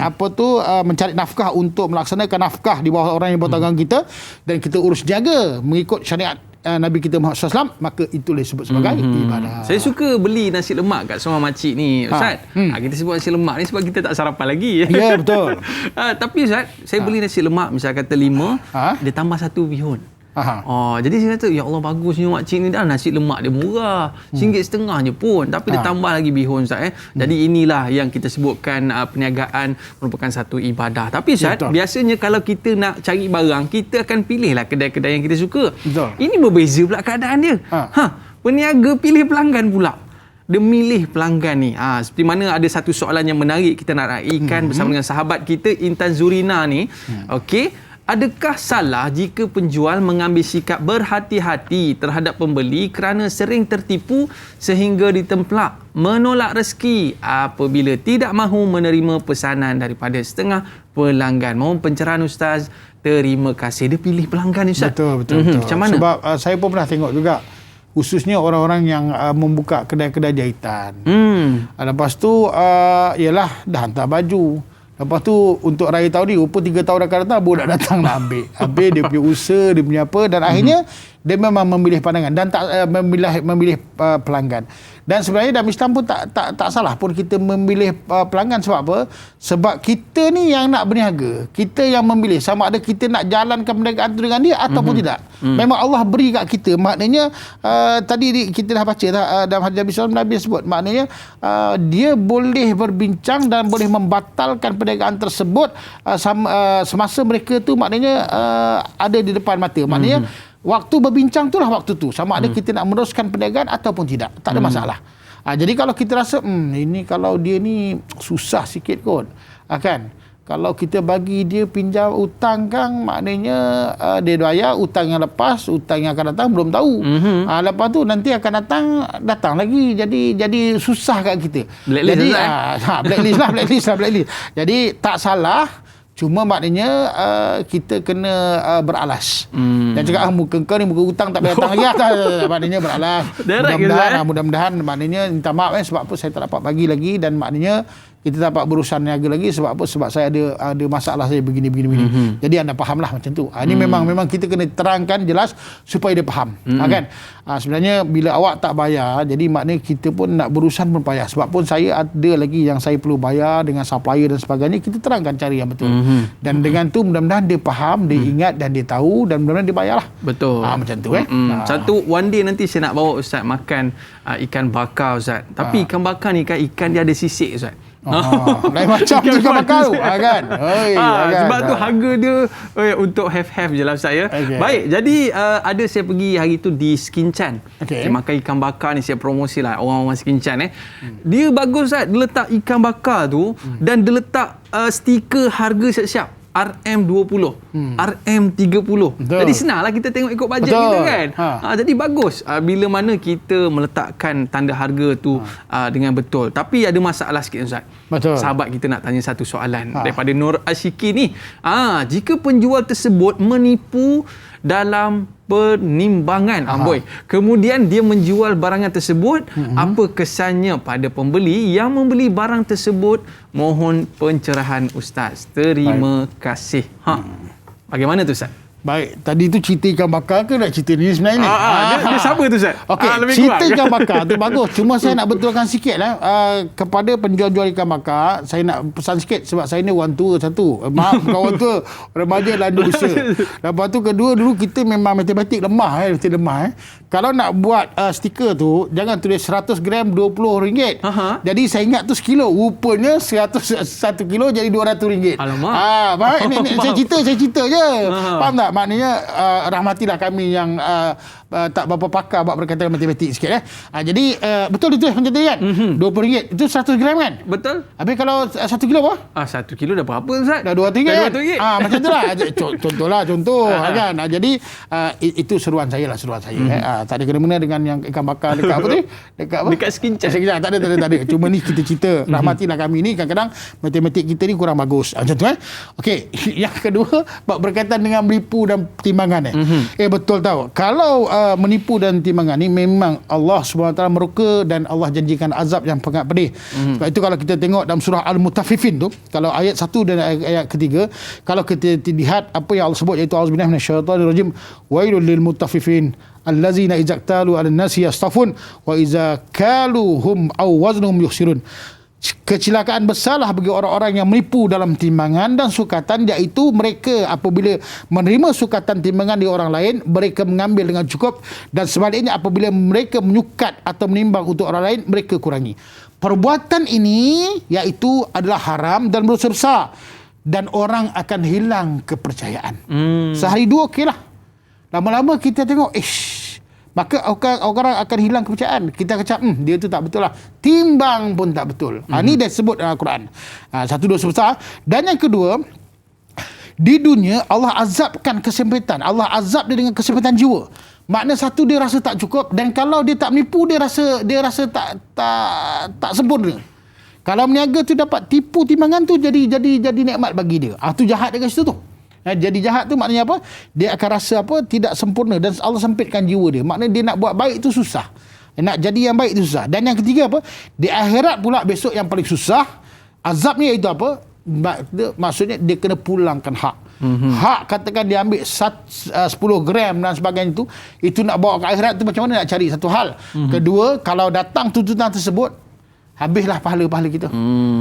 mencari nafkah untuk melaksanakan nafkah di bawah orang yang bawah tanggungan kita, dan kita urus jaga mengikut syariat Nabi kita Muhammad SAW, maka itulah disebut sebagai ibadah. Saya suka beli nasi lemak kat seorang makcik ni, Ustaz. Kita sebut nasi lemak ni sebab kita tak sarapan lagi. Ya, betul. Tapi Ustaz, saya beli nasi lemak misal kata 5, dia tambah 1 bihun. Jadi saya kata, ya Allah, bagusnya makcik ni, dah nasi lemak dia murah, RM1.50 je pun, tapi dia tambah lagi bihun, Ustaz. Jadi inilah yang kita sebutkan perniagaan merupakan satu ibadah. Tapi Ustaz, biasanya kalau kita nak cari barang, kita akan pilihlah kedai-kedai yang kita suka. Betul. Ini berbeza pula keadaan dia. Peniaga pilih pelanggan pula. Dia milih pelanggan ni. Seperti mana ada satu soalan yang menarik kita nak raikan bersama dengan sahabat kita Intan Zurina ni. Okey. Adakah salah jika penjual mengambil sikap berhati-hati terhadap pembeli kerana sering tertipu sehingga ditemplak menolak rezeki apabila tidak mahu menerima pesanan daripada setengah pelanggan? Mohon pencerahan Ustaz. Terima kasih. Dia pilih pelanggan, Ustaz. Betul. Macam mana? Sebab saya pun pernah tengok juga, khususnya orang-orang yang membuka kedai-kedai jahitan. Lepas tu ialah dah hantar baju. Lepas tu untuk raya tahun ni, rupa 3 tahun akan datang baru nak datang nak ambil. Habis dia punya usaha, dia punya apa, dan akhirnya dia memang memilih pandangan dan tak memilih pelanggan. Dan sebenarnya dalam Islam pun tak salah pun kita memilih pelanggan. Sebab apa? Sebab kita ni yang nak berniaga, kita yang memilih sama ada kita nak jalankan perniagaan tu dengan dia ataupun tidak. Memang Allah beri kat kita. Maknanya tadi kita dah baca dalam hadis Nabi SAW, Nabi sebut maknanya dia boleh berbincang dan boleh membatalkan perniagaan tersebut semasa mereka tu maknanya ada di depan mata. Maknanya waktu berbincang itulah waktu tu, sama ada kita nak meneruskan perniagaan ataupun tidak, tak ada masalah. Jadi kalau kita rasa ini kalau dia ni susah sikit kot, kan, kalau kita bagi dia pinjam hutang kan, maknanya dia bayar hutang yang lepas, hutang yang akan datang belum tahu. Lepas tu nanti akan datang lagi, jadi susah kat kita. Blacklist. Jadi blacklist. Jadi tak salah. Cuma maknanya kita kena beralas. Dan cakap muka kau ni muka hutang tak payah datang lagi. Maknanya beralas. Mudah-mudahan maknanya minta maaf sebab apa saya tak dapat bagi lagi, dan maknanya kita dapat berurusan niaga lagi sebab apa? Sebab saya ada masalah saya begini. Jadi anda fahamlah macam tu. Ini memang kita kena terangkan jelas supaya dia faham. Kan? Sebenarnya bila awak tak bayar, jadi maknanya kita pun nak berurusan pun payah. Sebab pun saya ada lagi yang saya perlu bayar dengan supplier dan sebagainya. Kita terangkan cara yang betul. Dan dengan tu mudah-mudahan dia faham, dia ingat dan dia tahu, dan mudah-mudahan dia bayarlah. Betul. Macam tu Satu one day nanti saya nak bawa Ustaz makan ikan bakar, Ustaz. Tapi ikan bakar ni kan ikan dia ada sisik, Ustaz. Lain macam ikan bakar tu kan. Sebab tu harga dia untuk have je lah Ustaz ya. Okay. Baik, jadi ada saya pergi hari tu di Skinchan. Okay. Saya makan ikan bakar ni, saya promosi lah orang-orang Skinchan Dia bagus Ustaz, dia letak ikan bakar tu dan dia letak stiker harga siap-siap. RM20, RM30. Betul. Jadi senanglah kita tengok ikut bajet Betul. kita kan. Jadi bagus bila mana kita meletakkan tanda harga tu dengan betul. Tapi ada masalah sikit Ustaz. Betul. Sahabat kita nak tanya satu soalan daripada Nur Asyiki ni. Jika penjual tersebut menipu dalam penimbangan amboi, kemudian dia menjual barangan tersebut, apa kesannya pada pembeli yang membeli barang tersebut? Mohon pencerahan Ustaz. Terima kasih. Bagaimana tu Ustaz? Baik, tadi tu cerita ikan bakar ke nak cerita ni sebenarnya ni? Dia sama tu Ustaz. Okey, lebih cerita kurang. ikan bakar tu bagus. Cuma saya nak betulkan sikit lah. Kepada penjual-jual ikan bakar, saya nak pesan sikit sebab saya ni orang tua satu. Maaf, bukan orang tua. Remaja lanjut usia. Lepas tu kedua, dulu kita memang matematik lemah. Kalau nak buat stiker tu, jangan tulis 100 gram RM20. Jadi saya ingat tu sekilo. Rupanya 1 kilo jadi RM200. Alamak. Baik, ni saya cerita je. Faham tak? Maknanya rahmatilah kami yang tak berapa pakar buat berkaitan dengan matematik sikit. Jadi betul itu macam tadi kan? RM20. Itu 100 gram kan? Betul. Habis kalau 1 kilo apa? 1 kilo dah berapa Ustaz? Dah RM200 kan? RM200. Macam tu lah. Contoh kan? Jadi itu seruan saya. Tak ada kena-mena dengan yang ikan bakar dekat apa tu? Dekat apa? Dekat Skinchan. Tak ada. Cuma ni kita cerita. Rahmatilah kami ni kadang-kadang matematik kita ni kurang bagus. Macam tu Okey. Yang kedua, berkaitan dengan menipu dan timbangan betul tahu. Kalau menipu dan timbangan ni memang Allah SWT meruka dan Allah janjikan azab yang sangat pedih. Sebab itu kalau kita tengok dalam surah Al-Mutaffifin tu, kalau ayat 1 dan ayat ketiga, kalau kita lihat apa yang Allah sebut, iaitu auzubillahi minasyaitonirrajim, wailul lil mutaffifin allazina idza iktalu 'alan nasi yastafun wa idza kaluhum aw waznuhum yukhsirun. Kecelakaan besarlah bagi orang-orang yang menipu dalam timbangan dan sukatan, iaitu mereka apabila menerima sukatan timbangan di orang lain, mereka mengambil dengan cukup, dan sebaliknya apabila mereka menyukat atau menimbang untuk orang lain, mereka kurangi. Perbuatan ini iaitu adalah haram dan berdosa besar, dan orang akan hilang kepercayaan. Sehari dua okeylah. Lama-lama kita tengok maka orang akan hilang kepercayaan. Kita kecap dia tu tak betul lah. Timbang pun tak betul. Ini dah sebut dalam Al-Quran. Satu dosa besar. Dan yang kedua, di dunia Allah azabkan kesempitan. Allah azab dia dengan kesempitan jiwa. Makna satu, dia rasa tak cukup, dan kalau dia tak menipu, dia rasa tak sempurna. Kalau meniaga tu dapat tipu timbangan tu, jadi nikmat bagi dia. Tu jahat dekat situ tu. Jadi jahat tu maknanya apa? Dia akan rasa tidak sempurna, dan Allah sempitkan jiwa dia. Maknanya dia nak buat baik tu susah. Nak jadi yang baik tu susah. Dan yang ketiga apa? Di akhirat pula besok yang paling susah, azabnya iaitu apa? Maksudnya dia kena pulangkan hak. Hak katakan dia ambil 10 gram dan sebagainya itu nak bawa ke akhirat tu macam mana nak cari satu hal. Kedua, kalau datang tuntutan tersebut, habislah pahala-pahala kita.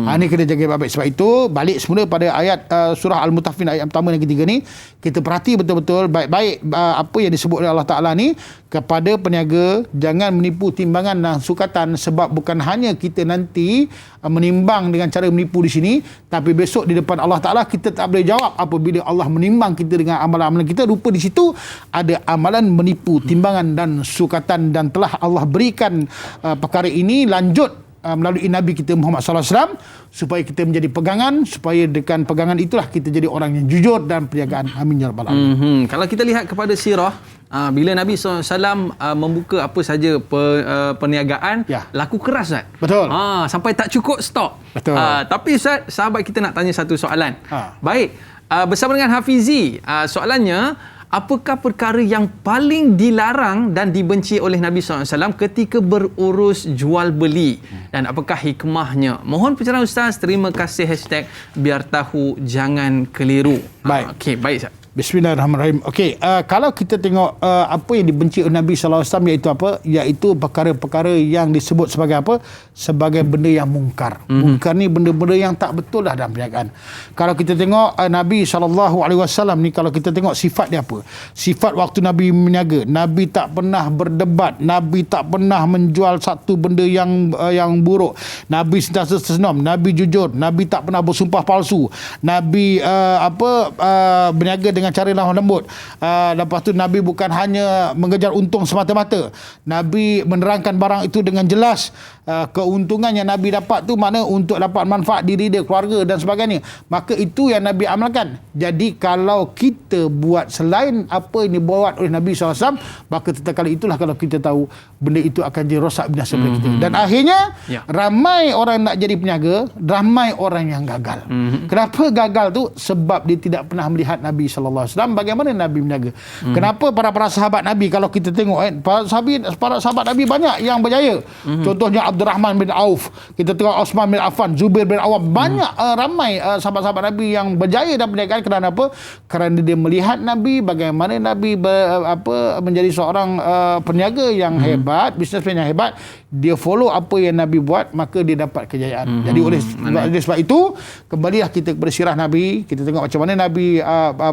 Ini kena jaga baik-baik. Sebab itu balik semula pada ayat surah Al-Mutaffifin ayat pertama dan ketiga ni, kita perhati betul-betul baik-baik apa yang disebut oleh Allah Ta'ala ni kepada peniaga. Jangan menipu timbangan dan sukatan, sebab bukan hanya kita nanti menimbang dengan cara menipu di sini, tapi besok di depan Allah Ta'ala kita tak boleh jawab apabila Allah menimbang kita dengan amalan-amalan kita. Rupa di situ ada amalan menipu, timbangan dan sukatan, dan telah Allah berikan perkara ini lanjut melalui Nabi kita Muhammad SAW, supaya kita menjadi pegangan, supaya dengan pegangan itulah kita jadi orang yang jujur dan perniagaan. Amin ya rabbal alamin. Kalau kita lihat kepada sirah, bila Nabi SAW membuka apa saja perniagaan, laku keras Ustaz. Betul. Sampai tak cukup stok. Betul. Tapi Ustaz, sahabat kita nak tanya satu soalan. Baik, bersama dengan Hafizi, soalannya, apakah perkara yang paling dilarang dan dibenci oleh Nabi SAW ketika berurus jual beli, dan apakah hikmahnya? Mohon pencerahan Ustaz. Terima kasih. #biar tahu jangan keliru. Baik. Okey, baik Ustaz. Bismillahirrahmanirrahim. Okey, kalau kita tengok apa yang dibenci oleh Nabi sallallahu alaihi wasallam iaitu apa? Iaitu perkara-perkara yang disebut sebagai apa? Sebagai benda yang mungkar. Mungkar ni benda-benda yang tak betul lah dalam perniagaan. Kalau kita tengok Nabi sallallahu alaihi wasallam ni, kalau kita tengok sifat dia apa? Sifat waktu Nabi berniaga, Nabi tak pernah berdebat, Nabi tak pernah menjual satu benda yang buruk. Nabi sentiasa tersenyum, Nabi jujur, Nabi tak pernah bersumpah palsu. Nabi berniaga dengan cara lemah lembut. Lepas tu Nabi bukan hanya mengejar untung semata-mata. Nabi menerangkan barang itu dengan jelas. Keuntungan yang Nabi dapat tu mana untuk dapat manfaat diri dia, keluarga dan sebagainya. Maka itu yang Nabi amalkan. Jadi kalau kita buat selain apa yang dibuat oleh Nabi SAW, maka tetekali itulah kalau kita tahu benda itu akan jadi rosak binasa pada kita. Dan akhirnya ramai orang nak jadi peniaga, ramai orang yang gagal. Kenapa gagal tu? Sebab dia tidak pernah melihat Nabi SAW bagaimana Nabi berniaga. Kenapa para sahabat Nabi, kalau kita tengok para sahabat Nabi banyak yang berjaya. Contohnya Abdurrahman bin Auf, kita tengok Osman bin Affan, Zubair bin Awam, banyak ramai sahabat-sahabat Nabi yang berjaya dalam perniagaan. Kerana apa? Kerana dia melihat Nabi, bagaimana Nabi menjadi seorang peniaga yang hebat, bisnesmen yang hebat. Dia follow apa yang Nabi buat, maka dia dapat kejayaan. Jadi oleh sebab itu, kembalilah kita kepada sirah Nabi, kita tengok macam mana Nabi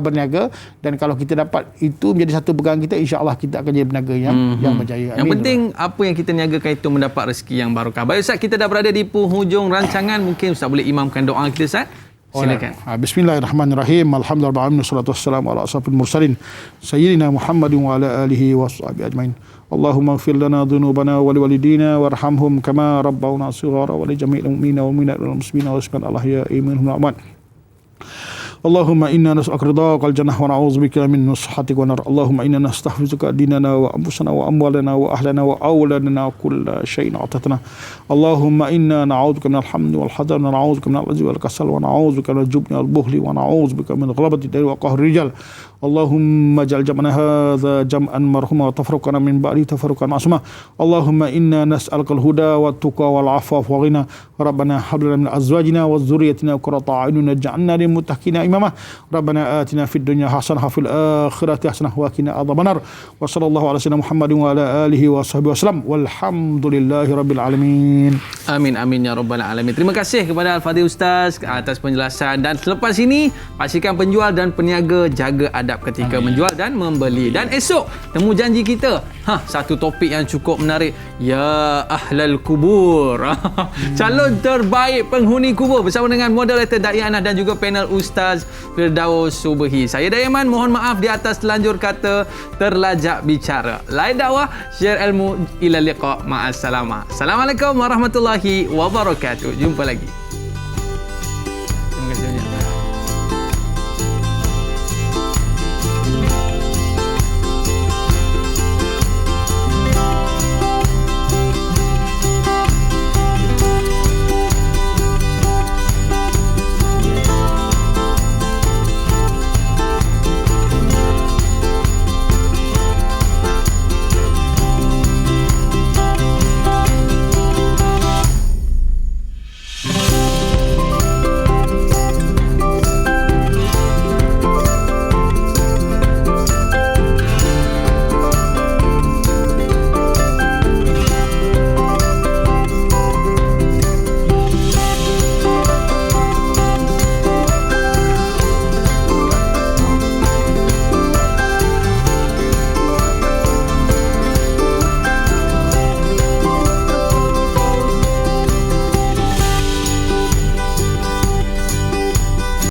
berniaga, dan kalau kita dapat itu menjadi satu pegangan kita, insya-Allah kita akan jadi peniaga yang berjaya. Yang penting apa yang kita niagakan itu mendapat rezeki yang barokah. Baik Ustaz, kita dah berada di penghujung rancangan, mungkin Ustaz boleh imamkan doa kita Ustaz. Silakan. Bismillahirrahmanirrahim. Alhamdulillah wassalatu wassalamu ala asrafil mursalin sayyidina Muhammadin wa ala alihi washabihi ajmain. Allahumma ighfir lana dhunubana wa liwalidina warhamhum kama rabbawna shighara wa li jami'il mu'minina wal mu'minat wal muslimina wa subhana Allah ya minhum rahmat. Allahumma inna nas'aluka ridhaka wal jannah wa na'udzubika min nushatika wa nar. Allahumma inna nastahfizuka dinana wa anfusana wa amwalana wa ahlana wa awladana kulla shay'in atatana. Allahumma inna na'udzubika minal hamdi wal hadar wa na'udzubika minal ajzi wal kasal wa na'udzubika minal jubni wal bukhli wa na'udzubika min ghalabati ad-din wa qahri rijal. Allahumma ja'al jam'ana hadza jam'an marhuma wa tafruqana min ba'di tafruqan ma'suma. Allahumma inna nas'aluka al-huda wat tuqa wal 'afwa wa ghina. Rabbana hab lana min azwajina wa dhurriyyatina qurrata a'yunin waj'alna lil muttaqina imama. Rabbana atina fid dunya hasanah wa fil akhirati hasanah wa qina adzabannar. Wa sallallahu ala sayyidina Muhammadin wa ala alihi wa sahbihi wasallam. Walhamdulillahi rabbil alamin. Amin amin ya rabbal alamin. Terima kasih kepada Al-Fadhil Ustaz atas penjelasan, dan selepas ini pastikan penjual dan peniaga jaga adab ketika menjual dan membeli. Dan esok temu janji kita, satu topik yang cukup menarik, ya ahlal kubur. Calon terbaik penghuni kubur bersama dengan moderator Da'ianah dan juga panel Ustaz Firdaus Subuhi. Saya Daiman, mohon maaf di atas telanjur kata, terlajak bicara. Lain dakwah, share ilmu, ila liqa, ma'as salamah. Assalamualaikum warahmatullahi wabarakatuh. Jumpa lagi.